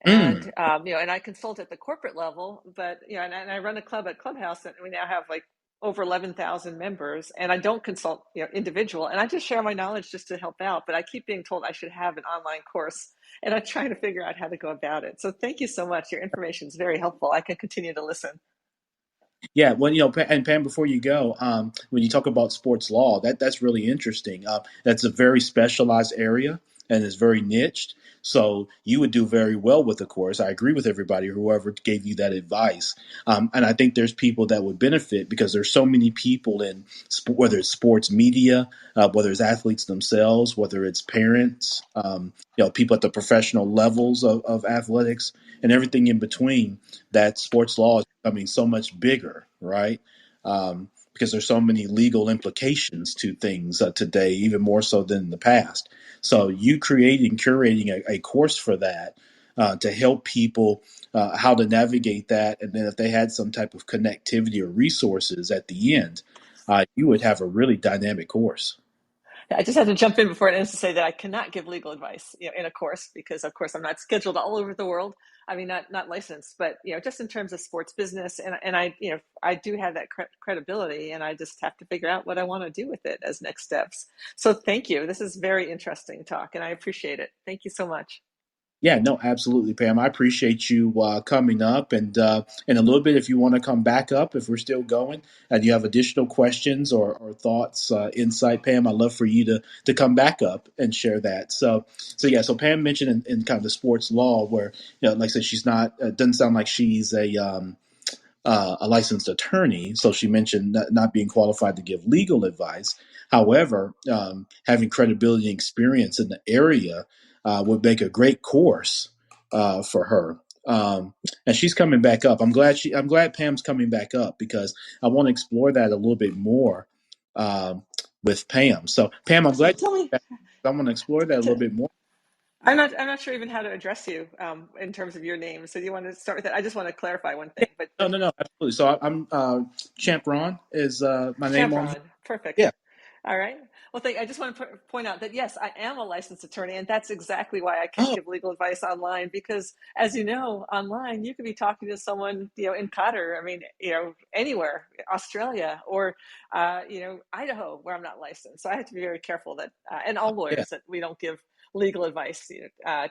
And Mm. and I consult at the corporate level, but and I run a club at Clubhouse, and we now have like over 11,000 members. And I don't consult individual, and I just share my knowledge just to help out. But I keep being told I should have an online course, and I'm trying to figure out how to go about it. So thank you so much. Your information is very helpful. I can continue to listen. Yeah, well, and Pam, before you go, when you talk about sports law, that's really interesting. That's a very specialized area and is very niched. So you would do very well with the course. I agree with everybody, whoever gave you that advice. And I think there's people that would benefit because there's so many people in whether it's sports media, whether it's athletes themselves, whether it's parents, people at the professional levels of athletics and everything in between. That sports law is becoming so much bigger, right? Because there's so many legal implications to things today, even more so than in the past. So you creating, curating a course for that to help people how to navigate that, and then if they had some type of connectivity or resources at the end, you would have a really dynamic course. I just had to jump in before it ends to say that I cannot give legal advice, in a course because, of course, I'm not scheduled all over the world. I mean, not licensed, but just in terms of sports business, and I, I do have that credibility, and I just have to figure out what I want to do with it as next steps. So, thank you. This is very interesting talk, and I appreciate it. Thank you so much. Yeah, no, absolutely, Pam. I appreciate you coming up, and in a little bit, if you want to come back up, if we're still going, and you have additional questions or thoughts, insight, Pam, I'd love for you to come back up and share that. So yeah, so Pam mentioned in kind of the sports law, where like I said, she's not. Doesn't sound like she's a licensed attorney, so she mentioned not being qualified to give legal advice. However, having credibility and experience in the area would make a great course for her. And she's coming back up. I'm glad Pam's coming back up because I want to explore that a little bit more um, with Pam. So Pam, I'm So glad tell me, I want to explore that a little t- bit more. I'm not sure even how to address you in terms of your name. So do you want to start with that? I just want to clarify one Yeah, thing, but no, absolutely. So I'm Champ Ron is my name on here. Champron, perfect. Yeah. All right. Well, I just want to point out that yes, I am a licensed attorney, and that's exactly why I can't Oh, give legal advice online. Because, as you know, online you could be talking to someone, in Qatar. I mean, anywhere, Australia, or Idaho, where I'm not licensed. So I have to be very careful that, and all yeah, lawyers, that we don't give legal advice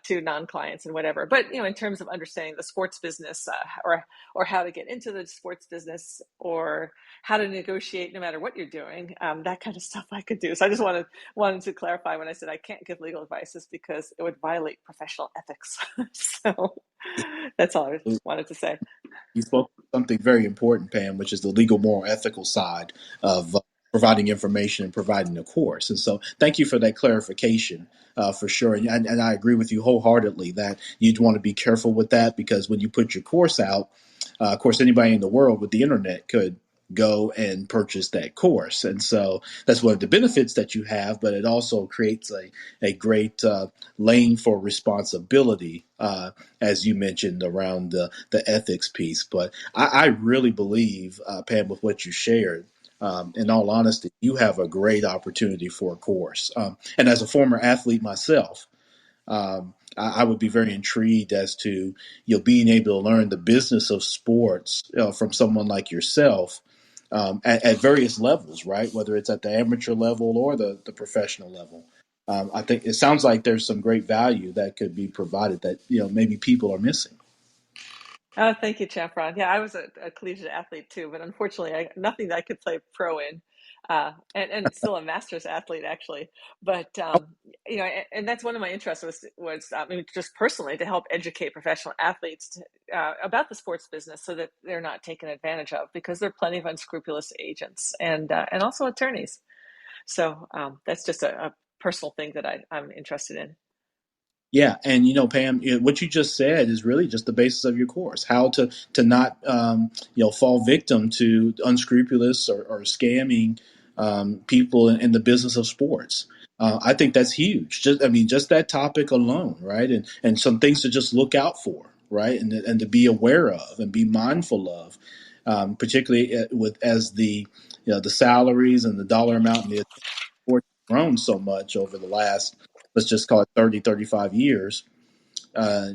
to non-clients and whatever. But in terms of understanding the sports business, or how to get into the sports business, or how to negotiate no matter what you're doing, that kind of stuff I could do. So I just wanted to clarify when I said I can't give legal advice, is because it would violate professional ethics. So that's all I yeah. wanted to say. You spoke something very important, Pam, which is the legal, moral, ethical side of providing information and providing a course. And so, thank you for that clarification, for sure. And I agree with you wholeheartedly that you'd want to be careful with that, because when you put your course out, of course, anybody in the world with the internet could go and purchase that course. And so that's one of the benefits that you have, but it also creates a great lane for responsibility, as you mentioned, around the ethics piece. But I really believe, Pam, with what you shared, in all honesty, you have a great opportunity for a course. And as a former athlete myself, I would be very intrigued as to being able to learn the business of sports from someone like yourself, at various levels, right? Whether it's at the amateur level or the professional level. I think it sounds like there's some great value that could be provided that maybe people are missing. Oh, thank you, Chaperon. Yeah, I was a collegiate athlete too, but unfortunately, nothing that I could play pro in, and still a master's athlete actually. But and that's one of my interests, was I mean, just personally, to help educate professional athletes about the sports business, so that they're not taken advantage of, because there are plenty of unscrupulous agents and also attorneys. So that's just a personal thing that I'm interested in. Yeah, and Pam, what you just said is really just the basis of your course: how to not fall victim to unscrupulous or scamming people in the business of sports. I think that's huge. Just that topic alone, right? And some things to just look out for, right? And to be aware of and be mindful of, particularly with as the salaries and the dollar amount and the sports have grown so much over the last, let's just call it 30, 35 years. uh,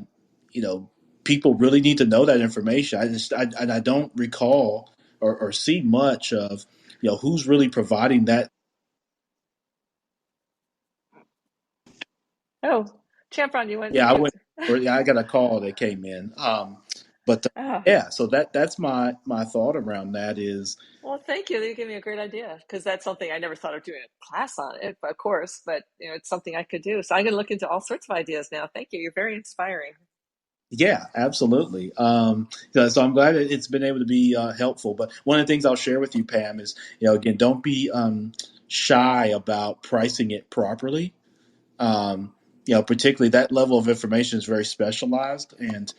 you know, People really need to know that information. And I don't recall or see much of, who's really providing that. Oh, Chaperon, you Yeah, I went. went, or yeah, I got a call that came in. But Oh, yeah, so that's my thought around that is, well, thank you. You gave me a great idea, because that's something I never thought of doing a class on it, of course, but it's something I could do. So I'm going to look into all sorts of ideas now. Thank you. You're very inspiring. yeah, absolutely. So I'm glad that it's been able to be helpful. But one of the things I'll share with you, Pam, is, again, don't be shy about pricing it properly. Um, Particularly that level of information is very specialized, and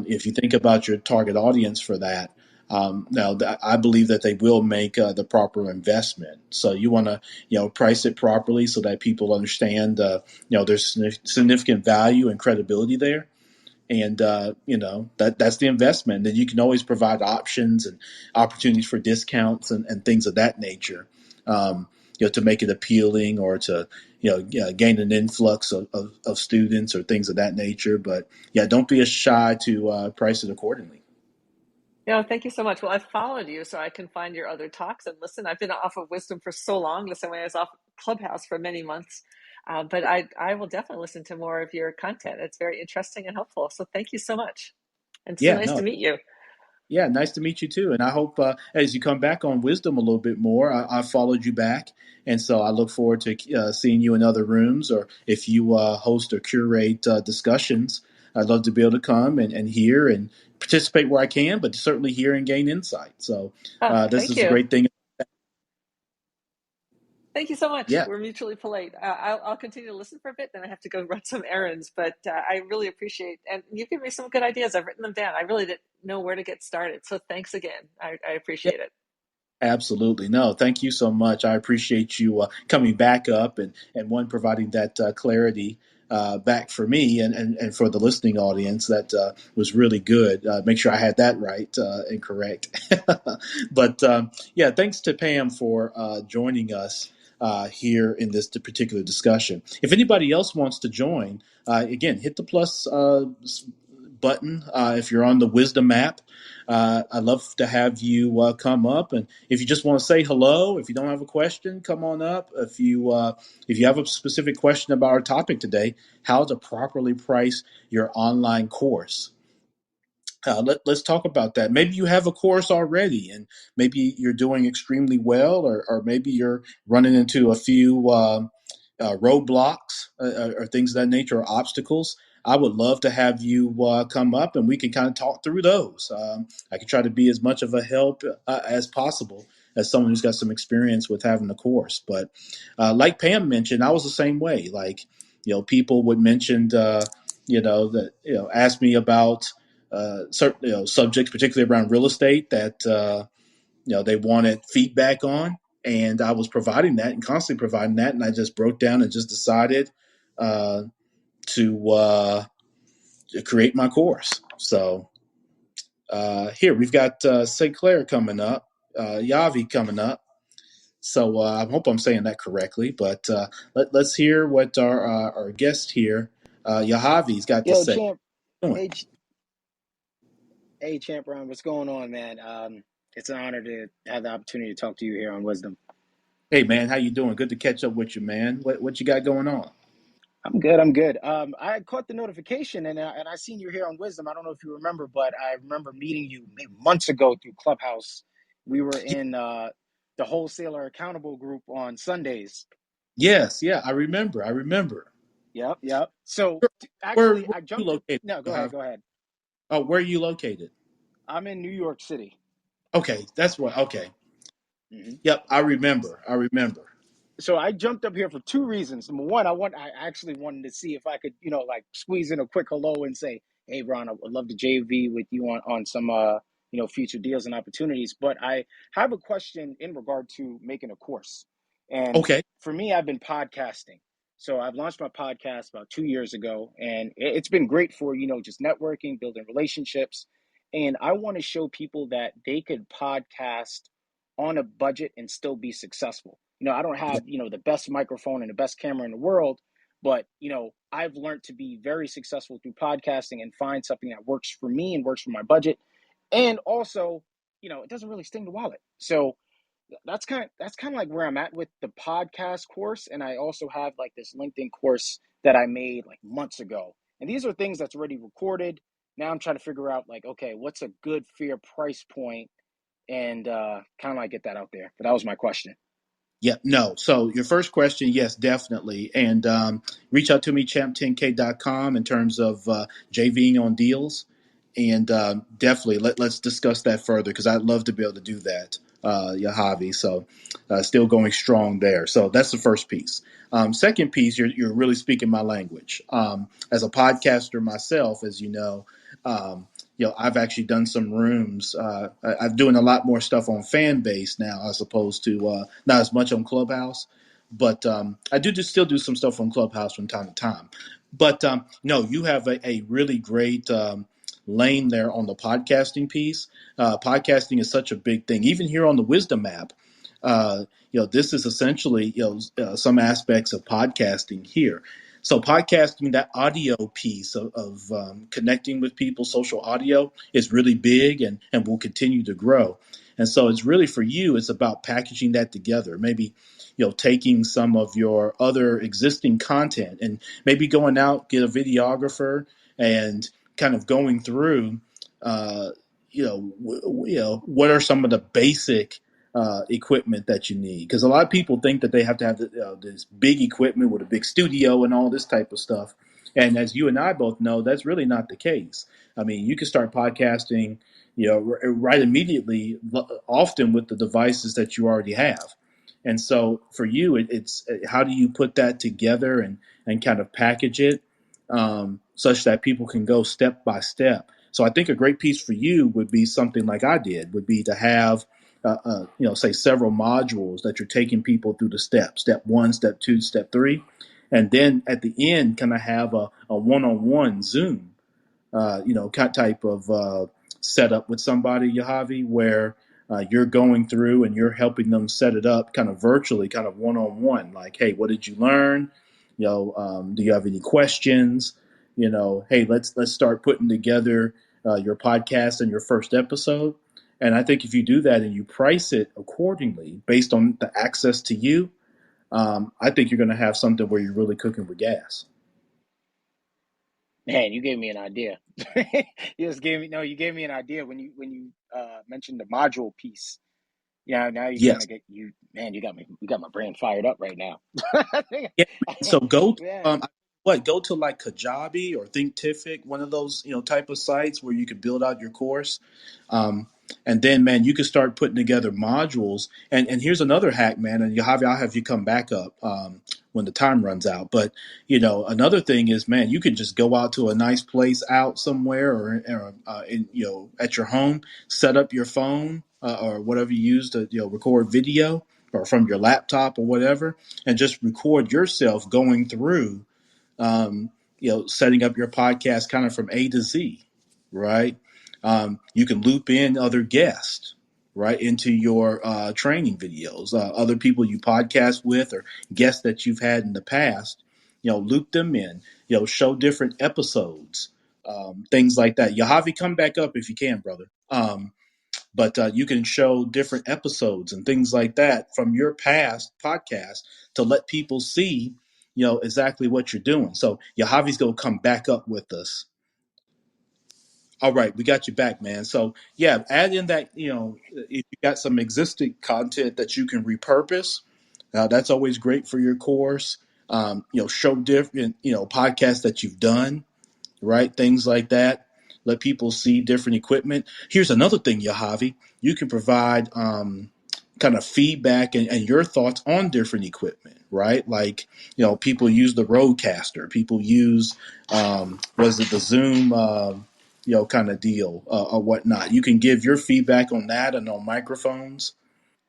if you think about your target audience for that, I believe that they will make the proper investment. So you want to, price it properly so that people understand, there's significant value and credibility there, and that's the investment. Then you can always provide options and opportunities for discounts and things of that nature, to make it appealing, or to gain an influx of students or things of that nature. But yeah, don't be as shy to price it accordingly. Thank you so much. Well, I've followed you so I can find your other talks and listen. I've been off of Wisdom for so long. Listen, when I was off Clubhouse for many months, but I will definitely listen to more of your content. It's very interesting and helpful. So thank you so much, and so Yeah, nice no, to meet you. yeah, nice to meet you too. And I hope as you come back on Wisdom a little bit more, I followed you back. And so I look forward to seeing you in other rooms, or if you host or curate discussions. I'd love to be able to come and hear and participate where I can, but certainly hear and gain insight. So Oh, this thank is a you. great thing. Thank you so much. Yeah, We're mutually polite. I'll continue to listen for a bit, then I have to go run some errands. But I really appreciate, and you've given me some good ideas. I've written them down. I really didn't know where to get started. So thanks again. I yeah, appreciate it. absolutely. No, thank you so much. I appreciate you coming back up and one providing that clarity back for me and for the listening audience. That was really good. Make sure I had that right and correct. But yeah, thanks to Pam for joining us. here in this particular discussion. If anybody else wants to join, again, hit the plus button if you're on the Wisdom app. I'd love to have you come up, and if you just want to say hello, if you don't have a question, come on up. If you have a specific question about our topic today, how to properly price your online course. Let's talk about that. Maybe you have a course already, and maybe you're doing extremely well, or maybe you're running into a few roadblocks or things of that nature, or obstacles. I would love to have you come up, and we can kind of talk through those. I can try to be as much of a help as possible as someone who's got some experience with having a course. But like Pam mentioned, I was the same way. Like, people would mention, ask me about certain subjects, particularly around real estate, that they wanted feedback on, and I was providing that and constantly providing that, and I just broke down and just decided uh, to create my course. So here we've got St. Clair coming up, Yahavy coming up. So I hope I'm saying that correctly, but let's hear what our guest here, Yahavy's got to Yo, say. champ. Doing? Hey, hey, champ Ron, what's going on, man? It's an honor to have the opportunity to talk to you here on Wisdom. Hey man, how you doing? Good to catch up with you, man. What you got going on? I'm good. I'm good. I caught the notification and I seen you here on Wisdom. I don't know if you remember, but I remember meeting you maybe months ago through Clubhouse. We were in the Wholesaler Accountable group on Sundays. Yes, yeah, I remember. I remember. Yep, yep. So Where actually, are I you jumped. located? No, go ahead. Javi? Go ahead. Oh, where are you located? I'm in New York City. Okay, that's what. Okay, Mhm. yep, I remember. I remember. So I jumped up here for two reasons. Number one, I actually wanted to see if I could, like squeeze in a quick hello and say, "Hey, Ron, I would love to JV with you on some, future deals and opportunities." But I have a question in regard to making a course. And Okay, for me, I've been podcasting. So I've launched my podcast about 2 years ago, and it's been great for, just networking, building relationships. And I want to show people that they could podcast on a budget and still be successful. I don't yeah, have, the best microphone and the best camera in the world, but, I've learned to be very successful through podcasting and find something that works for me and works for my budget. And also, it doesn't really sting the wallet. So that's kind of like where I'm at with the podcast course. And I also have like this LinkedIn course that I made like months ago. And these are things that's already recorded. Now I'm trying to figure out like, okay, what's a good fair price point and kind of like get that out there. But that was my question. yeah. No. So your first question, yes, definitely, and reach out to me, champ10k.com, in terms of JVing on deals, and definitely let's discuss that further because I'd love to be able to do that. Your hobby, so still going strong there. So that's the first piece. Second piece, you're really speaking my language. As a podcaster myself, as you know, I've actually done some rooms. I'm doing a lot more stuff on fan base now as opposed to not as much on Clubhouse. But I do just still do some stuff on Clubhouse from time to time. But no, you have a really great lane there on the podcasting piece. Podcasting is such a big thing. Even here on the Wisdom app, this is essentially some aspects of podcasting here. So podcasting, that audio piece of connecting with people, social audio, is really big and will continue to grow. And so it's really for you, it's about packaging that together. Maybe, taking some of your other existing content and maybe going out, get a videographer and kind of going through, what are some of the basic equipment that you need, because a lot of people think that they have to have this big equipment with a big studio and all this type of stuff. And as you and I both know, that's really not the case. I mean, you can start podcasting, right immediately, often with the devices that you already have. And so for you, it's how do you put that together and kind of package it such that people can go step by step. So I think a great piece for you would be something like I did, would be to have say several modules that you're taking people through the steps, step one, step two, step three. And then at the end, kind of have a one-on-one Zoom, type of setup with somebody, Yahavy, where you're going through and you're helping them set it up kind of virtually, kind of one-on-one. Like, hey, what did you learn? Do you have any questions? Hey, let's start putting together your podcast and your first episode. And I think if you do that and you price it accordingly based on the access to you, I think you're going to have something where you're really cooking with gas. Man, you gave me an idea. You gave me an idea when you mentioned the module piece. Yeah, now you kind Yes. of you got my brain fired up right now. Yeah, man. So Yeah. go to like Kajabi or Thinkific, one of those type of sites where you could build out your course, um, and then man, you can start putting together modules. And here's another hack, man. And I'll have you come back up when the time runs out. But another thing is, man, you can just go out to a nice place out somewhere or at your home, set up your phone or whatever you use to record video or from your laptop or whatever, and just record yourself going through, setting up your podcast kind of from A to Z, right? You can loop in other guests, right, into your training videos, other people you podcast with or guests that you've had in the past, loop them in, show different episodes, things like that. Yahavy, come back up if you can, brother. But you can show different episodes and things like that from your past podcast to let people see, exactly what you're doing. So Yahavi's going to come back up with us. All right, we got you back, man. So yeah, add in that, if you got some existing content that you can repurpose, that's always great for your course. Show different, podcasts that you've done, right? Things like that. Let people see different equipment. Here's another thing, Yahavy. You can provide kind of feedback and your thoughts on different equipment, right? Like, people use the Rodecaster. People use, was it the Zoom, kind of deal or whatnot. You can give your feedback on that and on microphones,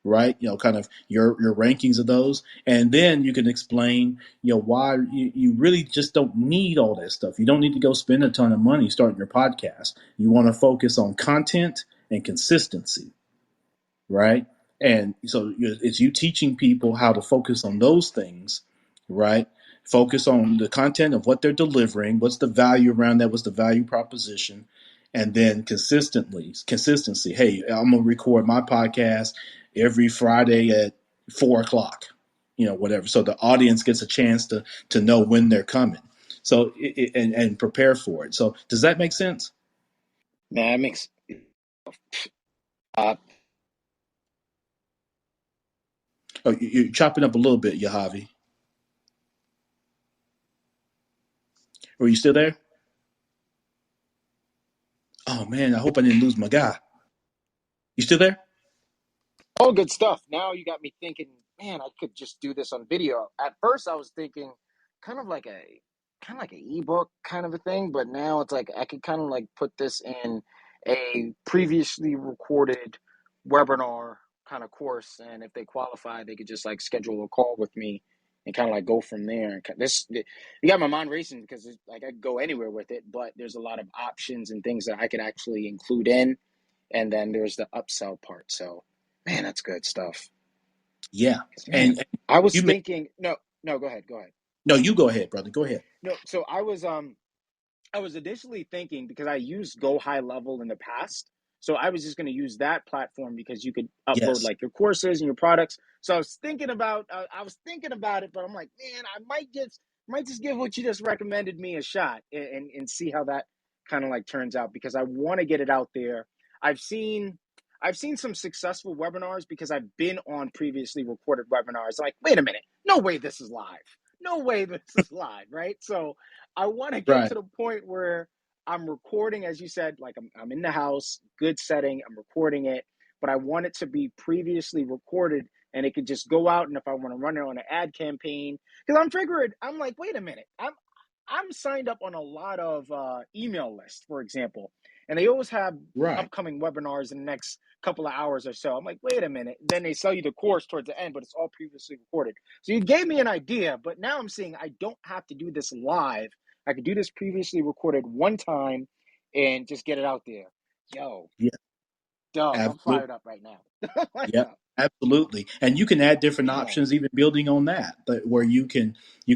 right? Kind of your rankings of those, and then you can explain, why you really just don't need all that stuff. You don't need to go spend a ton of money starting your podcast. You want to focus on content and consistency, right? And so it's you teaching people how to focus on those things, right? Focus on the content of what they're delivering, what's the value around that, what's the value proposition, and then consistency. Hey, I'm gonna record my podcast every Friday at 4 o'clock, whatever. So the audience gets a chance to know when they're coming. So and prepare for it. So does that make sense? Man, that makes uh Oh, you're chopping up a little bit, Yahavi. Are you still there? Oh man, I hope I didn't lose my guy. You still there? all good stuff. Now you got me thinking, man, I could just do this on video. At first I was thinking kind of like a an ebook kind of a thing, but now it's like I could kind of like put this in a previously recorded webinar kind of course, and if they qualify, they could just like schedule a call with me and kind of like go from there. And you got my mind racing because like I could go anywhere with it, but there's a lot of options and things that I could actually include in, and then there's the upsell part. So, man, that's good stuff. Yeah. 'Cause, man, And I was you may thinking, no, go ahead, go ahead. no, you go ahead, brother. Go ahead. No, so I was initially thinking because I used Go High Level in the past. So I was just going to use that platform because you could upload Yes. like your courses and your products. So I was thinking about it, but I'm like, man, I might just give what you just recommended me a shot and see how that kind of like turns out because I want to get it out there. I've seen I've seen some successful webinars because I've been on previously recorded webinars. Like, wait a minute, no way this is live. No way this is live, right? So I want to get Right. to the point where I'm recording, as you said, like I'm in the house, good setting, I'm recording it, but I want it to be previously recorded and it could just go out. And if I want to run it on an ad campaign, because I'm like, wait a minute, I'm signed up on a lot of email lists, for example, and they always have Right. upcoming webinars in the next couple of hours or so. I'm like, wait a minute. Then they sell you the course towards the end, but it's all previously recorded. So you gave me an idea, but now I'm seeing I don't have to do this live. I could do this previously recorded one time and just get it out there. Yo, Yeah. Dog, I'm Absolutely. fired up right now. Fired Yep, up. absolutely. And you can add different Man, options, even building on that, but where you can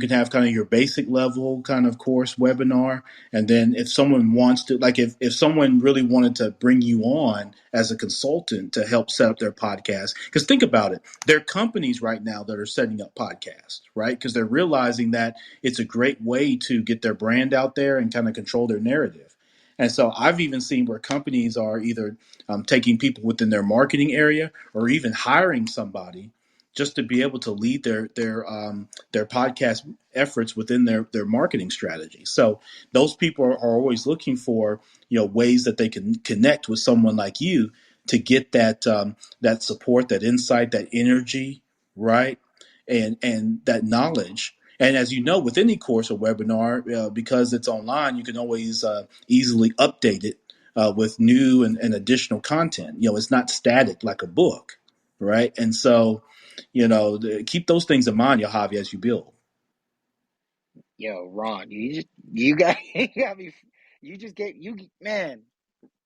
have kind of your basic level kind of course webinar, and then if someone wants to, like if someone really wanted to bring you on as a consultant to help set up their podcast, because think about it, there are companies right now that are setting up podcasts, right? Because they're realizing that it's a great way to get their brand out there and kind of control their narrative. And so I've even seen where companies are either taking people within their marketing area or even hiring somebody just to be able to lead their podcast efforts within their marketing strategy. So those people are always looking for ways that they can connect with someone like you to get that support, that insight, that energy, right, and that knowledge. And as you know, with any course or webinar, because it's online, you can always easily update it with new and additional content. It's not static like a book, right? And so, keep those things in mind, Yahavy, as you build. yo, Ron, you got you got me. You just get you man,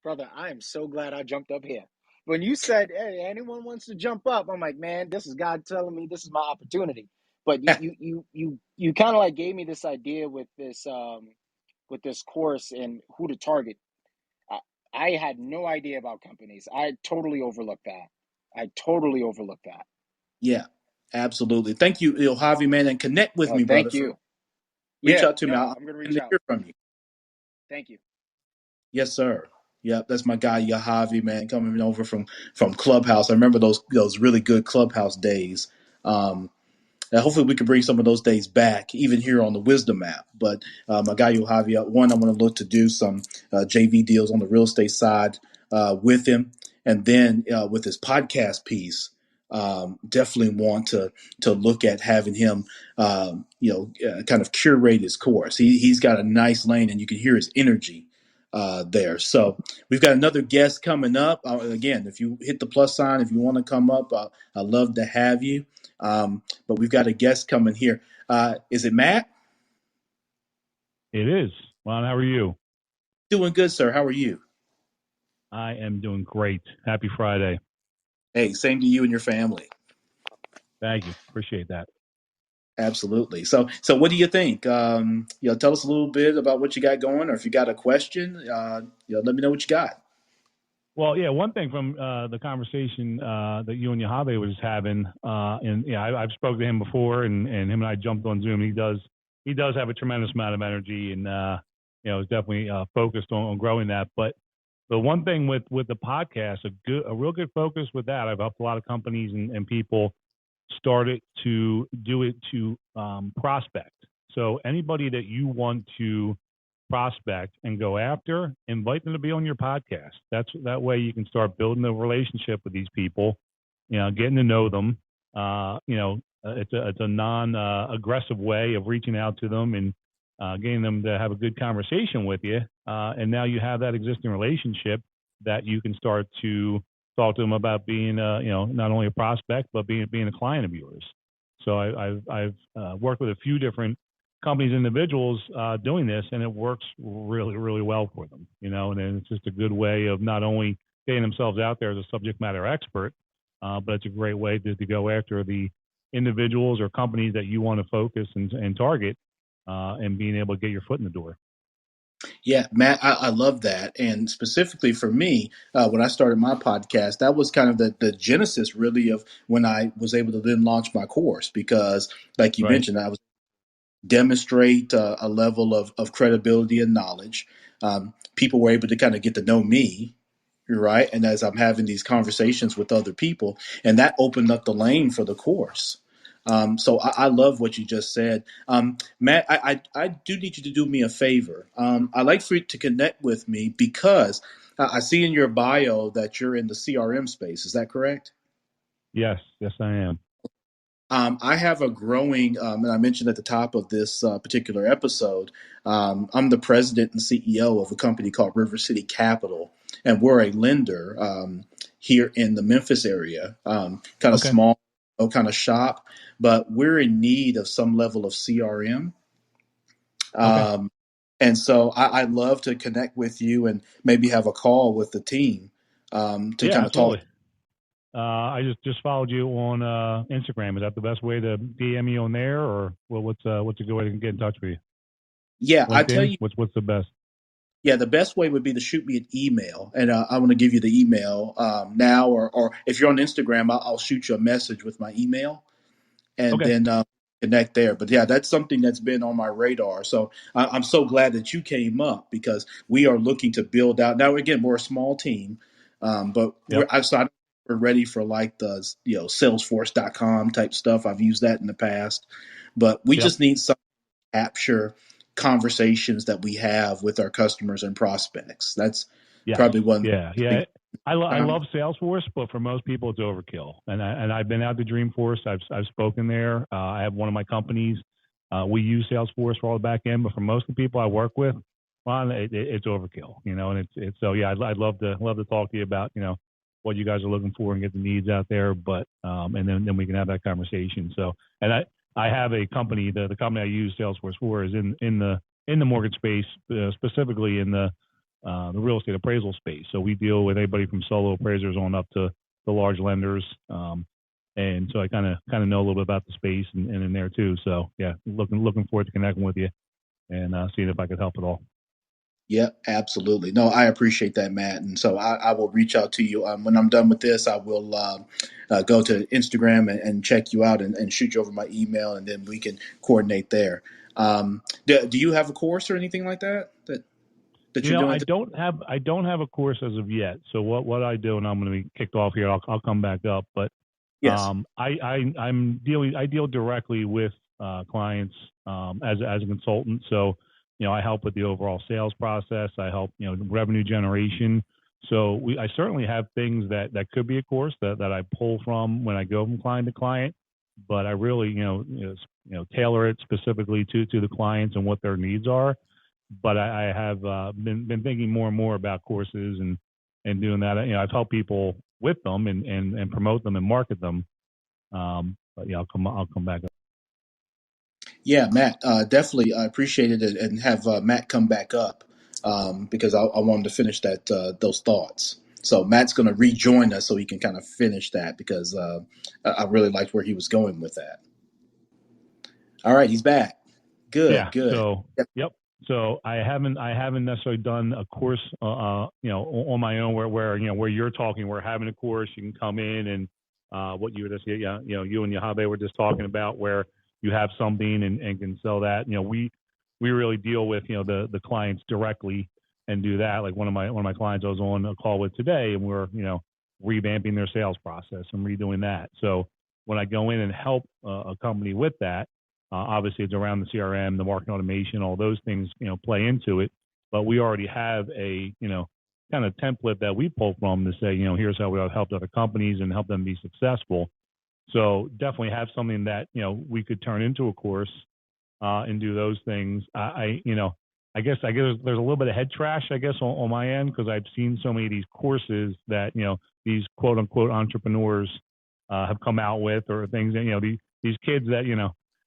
brother. I am so glad I jumped up here. When you said, "Hey, anyone wants to jump up," I'm like, man, this is God telling me this is my opportunity. But you kind of like gave me this idea with this course and who to target. I, I had no idea about companies. I totally overlooked that. I totally overlooked that. Yeah, absolutely. Thank you, Yahavy, man, and connect with Oh, me, brother. thank you. Reach Yeah, out to me. no, I'm I'm gonna reach to out. hear from you. Thank you. Yes, sir. Yep, that's my guy Yahavy, man, coming over from Clubhouse. I remember those really good Clubhouse days. Um, And hopefully we can bring some of those days back, even here on the Wisdom app. But my guy Yahavy, one, I'm going to look to do some JV deals on the real estate side with him, and then with his podcast piece, definitely want to look at having him, kind of curate his course. He's got a nice lane, and you can hear his energy there. So we've got another guest coming up. Again, if you hit the plus sign, if you want to come up, I'd love to have you. But we've got a guest coming here. Is it Matt? It is. Ron, how are you? Doing good, sir. How are you? I am doing great. Happy Friday. Hey, same to you and your family. Thank you. Appreciate that. Absolutely. So what do you think? Tell us a little bit about what you got going, or if you got a question, let me know what you got. Well, yeah, one thing from the conversation that you and Yahavy was having, and I've spoken to him before, and him and I jumped on Zoom. He does have a tremendous amount of energy, and is definitely focused on growing that. But the one thing with the podcast, a real good focus with that. I've helped a lot of companies and people started to do it to prospect. So anybody that you want to prospect and go after, invite them to be on your podcast. That way you can start building a relationship with these people, getting to know them. It's a non-aggressive way of reaching out to them and getting them to have a good conversation with you. And now you have that existing relationship that you can start to talk to them about being, not only a prospect but being a client of yours. So I've worked with a few different companies, individuals doing this, and it works really, really well for them. And it's just a good way of not only getting themselves out there as a subject matter expert, but it's a great way to go after the individuals or companies that you want to focus and target, and being able to get your foot in the door. Yeah, Matt, I love that. And specifically for me, when I started my podcast, that was kind of the genesis really of when I was able to then launch my course, because like you Right. mentioned, I was demonstrate a level of credibility and knowledge. People were able to kind of get to know me, right? And as I'm having these conversations with other people, and that opened up the lane for the course. So I love what you just said. Matt, I do need you to do me a favor. I'd like for you to connect with me because I see in your bio that you're in the CRM space. Is that correct? Yes, I am. I have a growing, and I mentioned at the top of this particular episode, I'm the president and CEO of a company called River City Capital, and we're a lender here in the Memphis area, kind of Okay. small, kind of shop, but we're in need of some level of CRM. Okay. And so I'd love to connect with you and maybe have a call with the team to Yeah, kind of talk. absolutely. I just followed you on Instagram. Is that the best way to DM you on there, or what's a good way to get in touch with you? Yeah, I tell LinkedIn. you, What's the best? yeah, the best way would be to shoot me an email, and I want to give you the email now, or if you're on Instagram, I'll shoot you a message with my email, and Okay. then connect there. But yeah, that's something that's been on my radar. So I'm so glad that you came up because we are looking to build out. Now, again, we're a small team, but Yep. we're ready for like the Salesforce.com type stuff. I've used that in the past, but we Yep. just need some capture conversations that we have with our customers and prospects. That's Yes. probably one Yeah. thing. Yeah. I love Salesforce, but for most people, it's overkill. And I've been out to Dreamforce. I've spoken there. I have one of my companies. We use Salesforce for all the back end, but for most of the people I work with, well, it's overkill. And it's so yeah. I'd love to talk to you about what you guys are looking for and get the needs out there. But and then we can have that conversation. So and I have a company. The company I use Salesforce for is in the mortgage space, specifically in the real estate appraisal space. So we deal with anybody from solo appraisers on up to the large lenders. And so I kind of know a little bit about the space and in there too. So yeah, looking forward to connecting with you and seeing if I could help at all. Yeah, absolutely. No, I appreciate that, Matt. And so I will reach out to you when I'm done with this. I will go to Instagram and check you out and shoot you over my email, and then we can coordinate there. Do you have a course or anything like that you're doing? I don't have a course as of yet. So what I do, and I'm going to be kicked off here. I'll come back up, but Yes. I deal directly with clients as a consultant. So I help with the overall sales process. I help revenue generation. So I certainly have things that could be a course that I pull from when I go from client to client, but I really tailor it specifically to the clients and what their needs are. But I have been thinking more and more about courses and doing that. I've helped people with them and promote them and market them. But yeah, I'll come back up. Yeah, Matt, definitely appreciate it and have Matt come back up because I wanted to finish those thoughts. So Matt's going to rejoin us so he can kind of finish that because I really liked where he was going with that. All right, he's back. Good, Yeah. good. So yep. So I haven't necessarily done a course, on my own where you're talking. We're having a course. You can come in and what you were just you and Yahavy were just talking about where you have something and can sell that. We really deal with the clients directly and do that. Like one of my clients I was on a call with today, and we're revamping their sales process and redoing that. So when I go in and help a company with that. Obviously, it's around the CRM, the marketing automation, all those things, play into it. But we already have a, kind of template that we pull from to say, here's how we have helped other companies and help them be successful. So definitely have something that, we could turn into a course and do those things. I guess there's a little bit of head trash, I guess, on my end because I've seen so many of these courses that, these quote unquote entrepreneurs have come out with or things that, these kids that,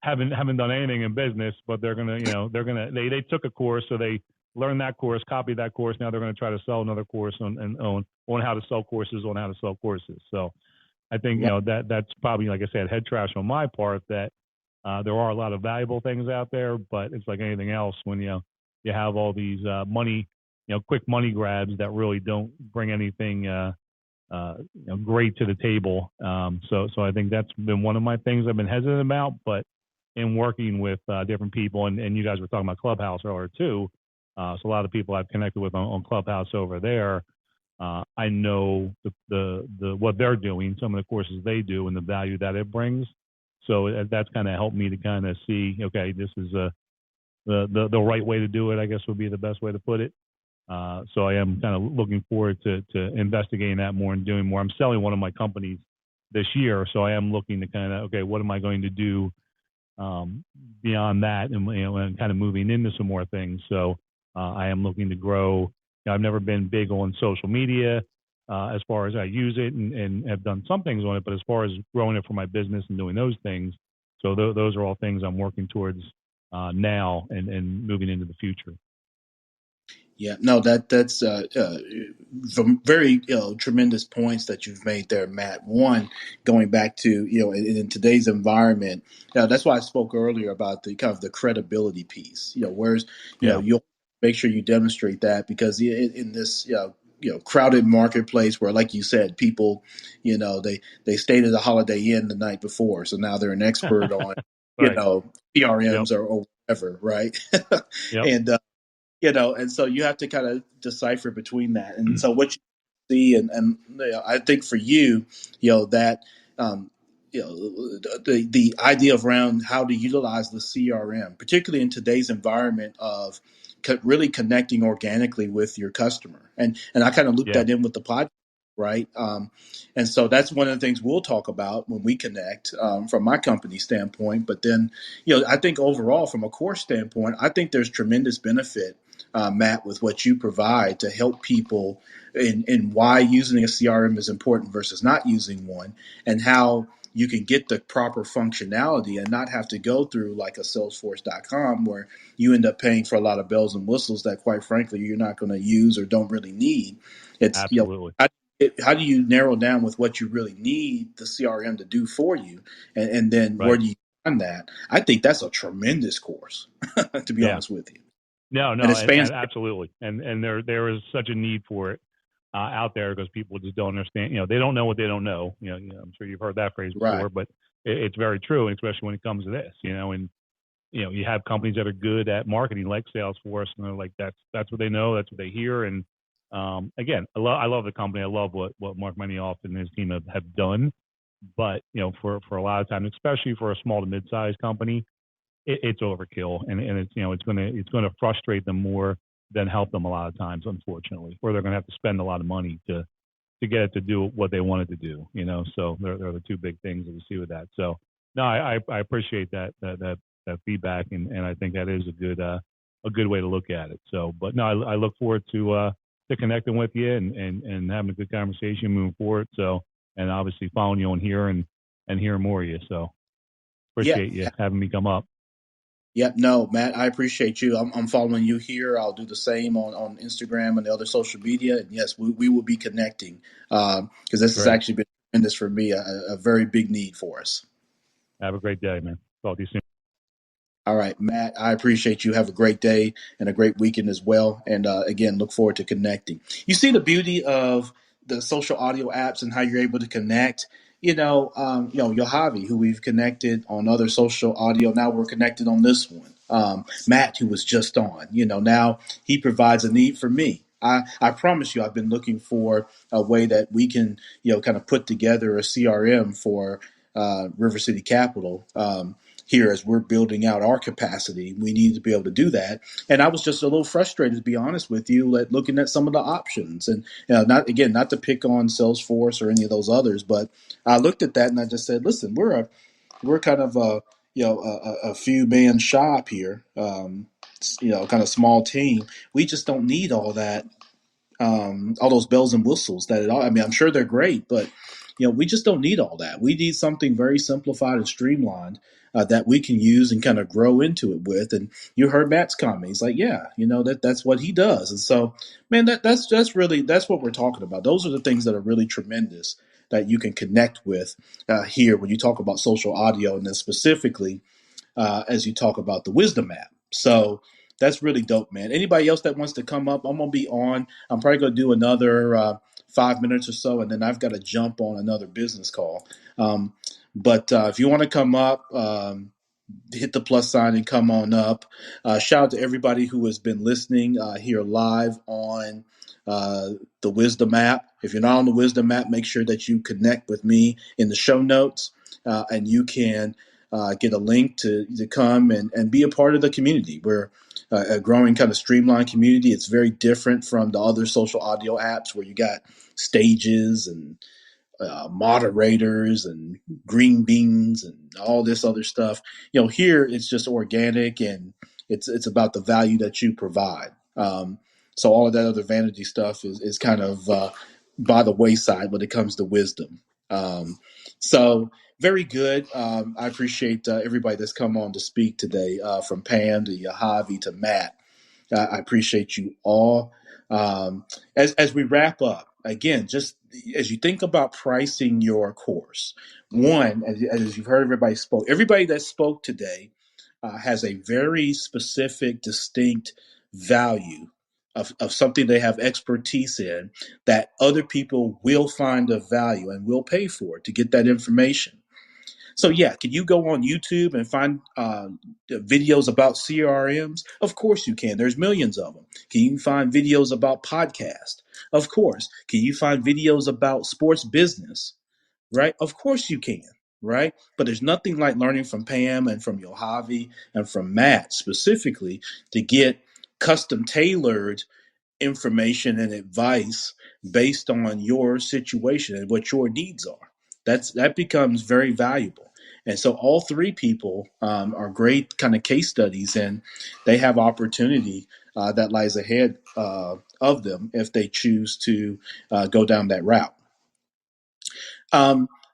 haven't done anything in business, but they're gonna they took a course, so they learned that course, copied that course. Now they're gonna try to sell another course on how to sell courses on how to sell courses. So I think that's probably, like I said, head trash on my part. That there are a lot of valuable things out there, but it's like anything else when you have all these money, quick money grabs that really don't bring anything great to the table. So I think that's been one of my things I've been hesitant about, but in working with different people, and you guys were talking about Clubhouse earlier too. So a lot of people I've connected with on Clubhouse over there, I know the what they're doing, some of the courses they do, and the value that it brings. So that's kind of helped me to kind of see, okay, this is the right way to do it, I guess would be the best way to put it. So I am kind of looking forward to investigating that more and doing more. I'm selling one of my companies this year, so I am looking to kind of, okay, what am I going to do beyond that, and kind of moving into some more things. So I am looking to grow. I've never been big on social media as far as I use it and have done some things on it, but as far as growing it for my business and doing those things, so those are all things I'm working towards now and moving into the future. Yeah, no, that's some very tremendous points that you've made there, Matt. One, going back to in today's environment, that's why I spoke earlier about the kind of the credibility piece. Where's Yeah. you'll make sure you demonstrate that because in this crowded marketplace where, like you said, people they stayed at a Holiday Inn the night before, so now they're an expert on Right. Yep. PRMs or whatever, right? Yep. and and so you have to kind of decipher between that. And so what you see, and I think for you, that um, the idea of around how to utilize the CRM, particularly in today's environment of really connecting organically with your customer, and I kind of loop Yeah. that in with the podcast. Right. And so that's one of the things we'll talk about when we connect from my company standpoint. But then, I think overall, from a course standpoint, I think there's tremendous benefit, Matt, with what you provide to help people in why using a CRM is important versus not using one, and how you can get the proper functionality and not have to go through like a Salesforce.com where you end up paying for a lot of bells and whistles that, quite frankly, you're not going to use or don't really need. It's Absolutely. how do you narrow down with what you really need the CRM to do for you, and then where Right. do you find that? I think that's a tremendous course, to be Yeah. honest with you, No, and no, it spans. and absolutely, and there is such a need for it out there because people just don't understand. They don't know what they don't know. I'm sure you've heard that phrase Right. before, but it's very true, and especially when it comes to this. And you have companies that are good at marketing, like Salesforce, and they're like that's what they know, that's what they hear. And again, I love the company. I love what Mark Menioff and his team have done. But for a lot of times, especially for a small to mid-sized company, it's overkill, and it's gonna frustrate them more than help them a lot of times, unfortunately, or they're gonna have to spend a lot of money to get it to do what they want it to do. So they're the two big things that we see with that. So no, I appreciate that feedback, and I think that is a good way to look at it. So, but no, I look forward to connecting with you and having a good conversation moving forward. So, and obviously following you on here and hearing more of you. So Yeah. appreciate you having me come up. Yep. No, Matt, I appreciate you. I'm following you here. I'll do the same on Instagram and the other social media. And yes, we will be connecting because this has Great. actually been tremendous for me, a very big need for us. Have a great day, man. Talk to you soon. All right, Matt, I appreciate you. Have a great day and a great weekend as well. And again, look forward to connecting. You see the beauty of the social audio apps and how you're able to connect. Yahavy, who we've connected on other social audio. Now we're connected on this one. Matt, who was just on. Now he provides a need for me. I promise you, I've been looking for a way that we can, kind of put together a CRM for River City Capital. Here as we're building out our capacity. We need to be able to do that. And I was just a little frustrated, to be honest with you, looking at some of the options. And not to pick on Salesforce or any of those others, but I looked at that and I just said, listen, we're kind of a few man shop here, kind of small team. We just don't need all those bells and whistles that it all. I mean, I'm sure they're great, but we just don't need all that. We need something very simplified and streamlined that we can use and kind of grow into it with. And you heard Matt's comment. He's like, yeah, that's what he does. And so, man, that's what we're talking about. Those are the things that are really tremendous that you can connect with here when you talk about social audio, and then specifically as you talk about the wisdom app. So that's really dope, man. Anybody else that wants to come up, I'm gonna be on. I'm probably gonna do another 5 minutes or so, and then I've got to jump on another business call. But if you want to come up, hit the plus sign and come on up. Shout out to everybody who has been listening here live on the Wisdom app. If you're not on the Wisdom app, make sure that you connect with me in the show notes, and you can get a link to come and be a part of the community. We're a growing kind of streamlined community. It's very different from the other social audio apps where you got stages and moderators and green beans and all this other stuff. Here it's just organic and it's about the value that you provide. So all of that other vanity stuff is kind of by the wayside when it comes to wisdom. So very good. I appreciate everybody that's come on to speak today, from Pam to Yahavy to Matt. I appreciate you all. As we wrap up, again, just as you think about pricing your course, one, as you've heard everybody that spoke today has a very specific, distinct value of something they have expertise in that other people will find of value and will pay for to get that information. So yeah, can you go on YouTube and find videos about CRMs? Of course you can. There's millions of them. Can you find videos about podcasts? Of course. Can you find videos about sports business? Right? Of course you can. Right? But there's nothing like learning from Pam and from Yahavy and from Matt specifically to get custom tailored information and advice based on your situation and what your needs are. That becomes very valuable. And so all three people are great kind of case studies, and they have opportunity that lies ahead of them if they choose to go down that route.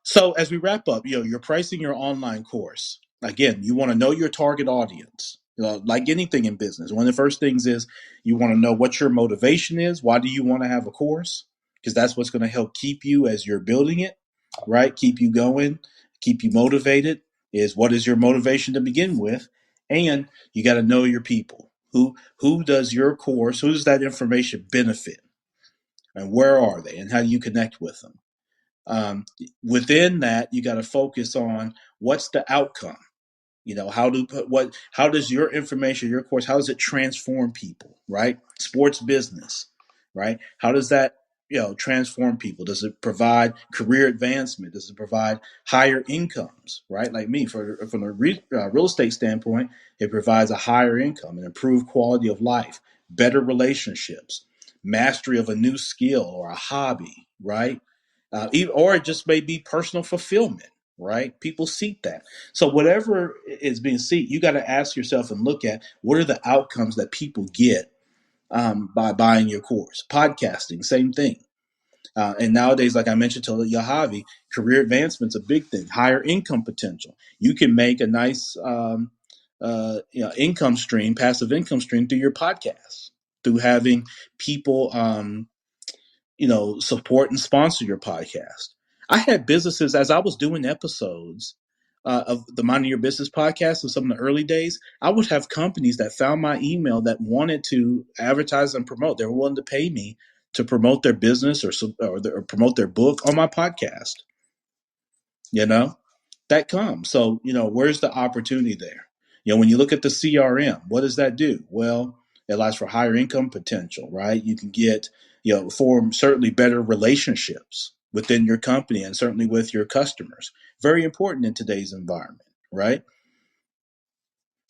So as we wrap up, you're pricing your online course. Again, you want to know your target audience. Like anything in business, one of the first things is you want to know what your motivation is. Why do you want to have a course? Because that's what's going to help keep you as you're building it, right? Keep you going, keep you motivated. Is what is your motivation to begin with? And you got to know your people. Who does your course? Who does that information benefit? And where are they? And how do you connect with them? Within that, you got to focus on what's the outcome. How does your information, your course, how does it transform people, right? Sports business, right? How does that, transform people? Does it provide career advancement? Does it provide higher incomes, right? Like me, from a real estate standpoint, it provides a higher income, an improved quality of life, better relationships, mastery of a new skill or a hobby, right? Or it just may be personal fulfillment, right? People seek that. So whatever is being sought, you got to ask yourself and look at what are the outcomes that people get by buying your course. Podcasting, same thing. And nowadays, like I mentioned to Yahavy, career advancement's a big thing. Higher income potential. You can make a nice income stream, passive income stream through your podcast, through having people support and sponsor your podcast. I had businesses as I was doing episodes of the Minding Your Business podcast in some of the early days. I would have companies that found my email that wanted to advertise and promote. They were willing to pay me to promote their business or promote their book on my podcast. That comes. So, where's the opportunity there? When you look at the CRM, what does that do? Well, it allows for higher income potential, right? You can get, form certainly better relationships within your company and certainly with your customers. Very important in today's environment, right?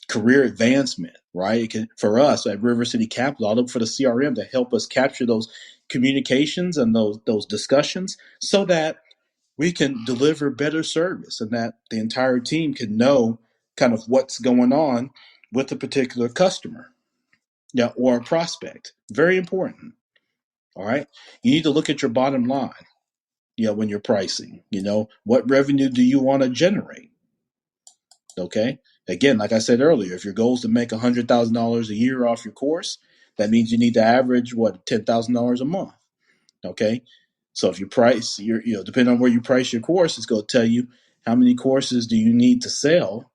Career advancement, right? It can, for us at River City Capital, I look for the CRM to help us capture those communications and those discussions so that we can deliver better service and that the entire team can know kind of what's going on with a particular customer, or a prospect. Very important. All right. You need to look at your bottom line, when you're pricing, what revenue do you want to generate? Okay. Again, like I said earlier, if your goal is to make $100,000 a year off your course, that means you need to average $10,000 a month. Okay. So if you price depending on where you price your course, it's going to tell you how many courses do you need to sell,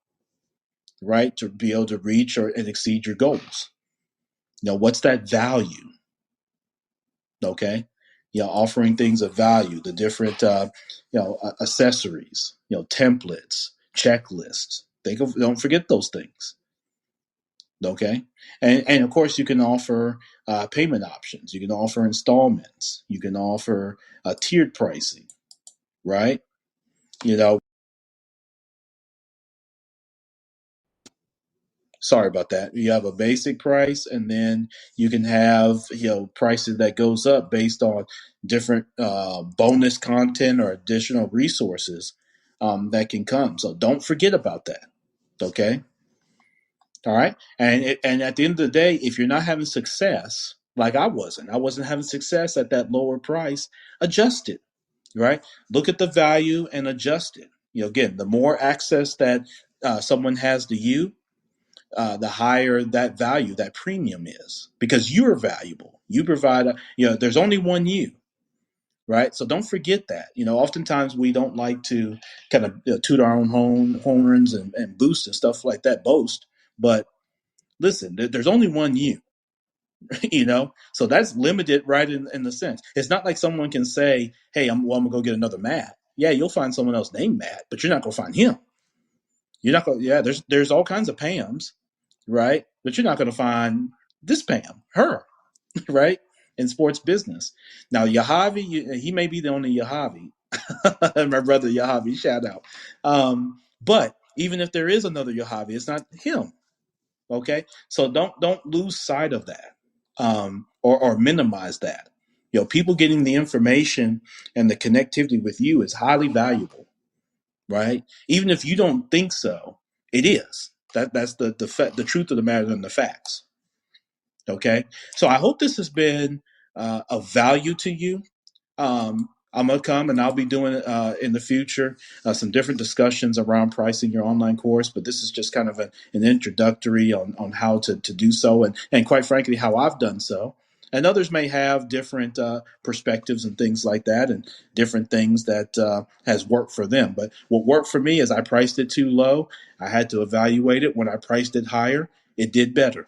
right, to be able to reach and exceed your goals. What's that value? Okay. Offering things of value, the different, accessories, templates, checklists. Don't forget those things. Okay. And of course you can offer payment options. You can offer installments. You can offer tiered pricing, right? Sorry about that. You have a basic price, and then you can have prices that goes up based on different bonus content or additional resources that can come. So don't forget about that. Okay. All right. And at the end of the day, if you're not having success, like I wasn't having success at that lower price, adjust it. Right. Look at the value and adjust it. Again, the more access that someone has to you, the higher that value, that premium is, because you're valuable. You provide, there's only one you, right? So don't forget that. Oftentimes we don't like to kind of toot our own horns and boost and stuff like that, boast. But listen, there's only one you, so that's limited, right? In the sense, it's not like someone can say, hey, I'm gonna go get another Matt. Yeah, you'll find someone else named Matt, but you're not gonna find him. You're not gonna, yeah, there's all kinds of Pams, right? But you're not gonna find this Pam, her, right? In sports business. Now, Yahavy, he may be the only Yahavy. My brother Yahavy, shout out. But even if there is another Yahavy, it's not him. Okay, so don't lose sight of that, or minimize that. People getting the information and the connectivity with you is highly valuable, right? Even if you don't think so, it is. That's the truth of the matter and the facts. Okay, so I hope this has been of value to you. I'm gonna come and I'll be doing in the future some different discussions around pricing your online course. But this is just kind of an introductory on how to do so, and quite frankly, how I've done so. And others may have different perspectives and things like that, and different things that has worked for them. But what worked for me is I priced it too low. I had to evaluate it. When I priced it higher, it did better,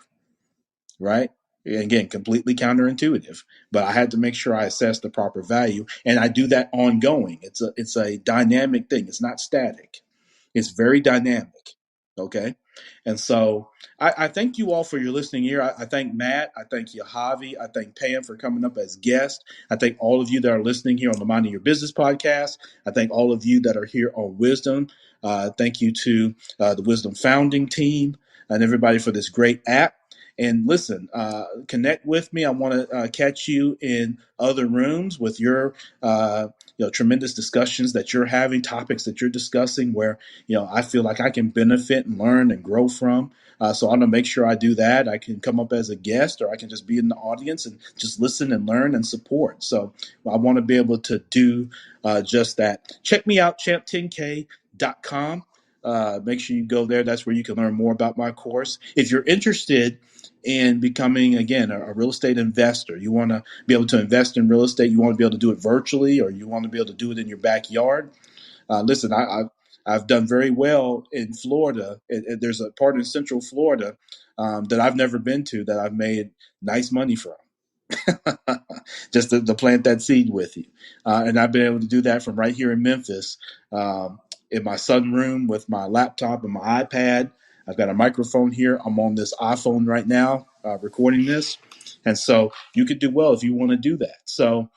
right? Again, completely counterintuitive, but I had to make sure I assess the proper value, and I do that ongoing. It's a dynamic thing. It's not static. It's very dynamic. Okay, and so I thank you all for your listening here. I thank Matt. I thank Yahavy. I thank Pam for coming up as guest. I thank all of you that are listening here on the Minding Your Business podcast. I thank all of you that are here on Wisdom. Thank you to the Wisdom founding team and everybody for this great app. And listen, connect with me. I want to catch you in other rooms with your tremendous discussions that you're having, topics that you're discussing where, I feel like I can benefit and learn and grow from. So I'm going to make sure I do that. I can come up as a guest, or I can just be in the audience and just listen and learn and support. So I want to be able to do just that. Check me out, champ10k.com. Make sure you go there. That's where you can learn more about my course. If you're interested in becoming, again, a real estate investor, you want to be able to invest in real estate, you want to be able to do it virtually, or you want to be able to do it in your backyard. Listen, I've done very well in Florida. There's a part in Central Florida that I've never been to that I've made nice money from. Just to plant that seed with you. And I've been able to do that from right here in Memphis, in my sunroom with my laptop and my iPad. I've got a microphone here. I'm on this iPhone right now recording this. And so you could do well if you want to do that. So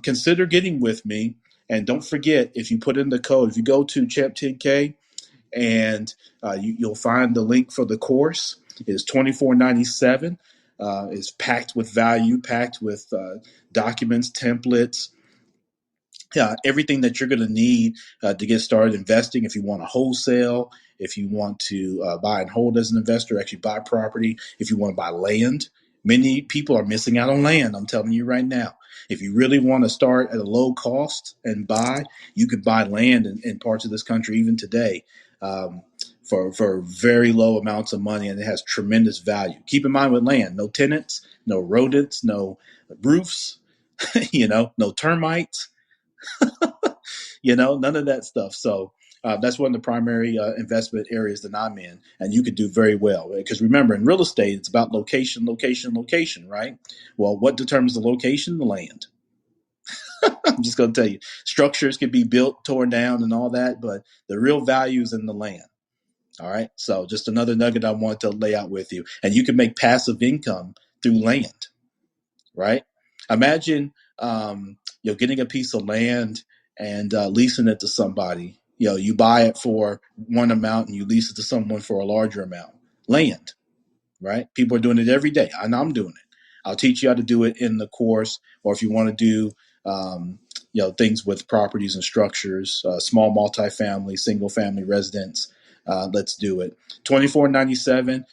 consider getting with me. And don't forget, if you put in the code, if you go to Champ10K and you'll find the link for the course, it's $24.97. It's packed with value, packed with documents, templates, everything that you're going to need to get started investing. If you want to wholesale, if you want to buy and hold as an investor, actually buy property, if you want to buy land. Many people are missing out on land, I'm telling you right now. If you really want to start at a low cost and buy, you could buy land in parts of this country even today for very low amounts of money, and it has tremendous value. Keep in mind with land, no tenants, no rodents, no roofs, no termites, none of that stuff. So that's one of the primary investment areas that I'm in, and you could do very well. Because remember, in real estate, it's about location, location, location, right? Well, what determines the location? The land. I'm just going to tell you, structures can be built, torn down, and all that, but the real value is in the land. All right. So just another nugget I want to lay out with you. And you can make passive income through land, right? Imagine, getting a piece of land and leasing it to somebody. You buy it for one amount and you lease it to someone for a larger amount. Land, right? People are doing it every day, and I'm doing it. I'll teach you how to do it in the course, or if you want to do, things with properties and structures, small multifamily, single family residence. Let's do it. $24.97.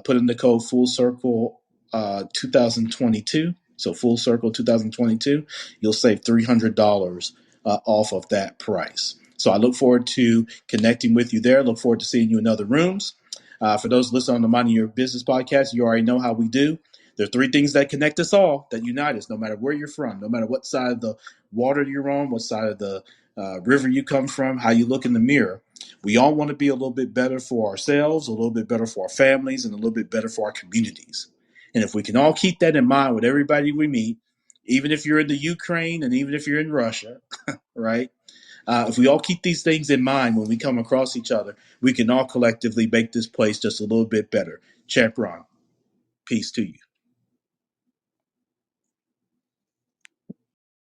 Put in the code Full Circle 2022. So Full Circle 2022. You'll save $300 off of that price. So I look forward to connecting with you there. Look forward to seeing you in other rooms. For those listening on the Minding Your Business podcast, you already know how we do. There are three things that connect us all, that unite us, no matter where you're from, no matter what side of the water you're on, what side of the river you come from, how you look in the mirror. We all want to be a little bit better for ourselves, a little bit better for our families, and a little bit better for our communities. And if we can all keep that in mind with everybody we meet, even if you're in the Ukraine and even if you're in Russia, right? If we all keep these things in mind when we come across each other, we can all collectively make this place just a little bit better. Champ Ron, peace to you.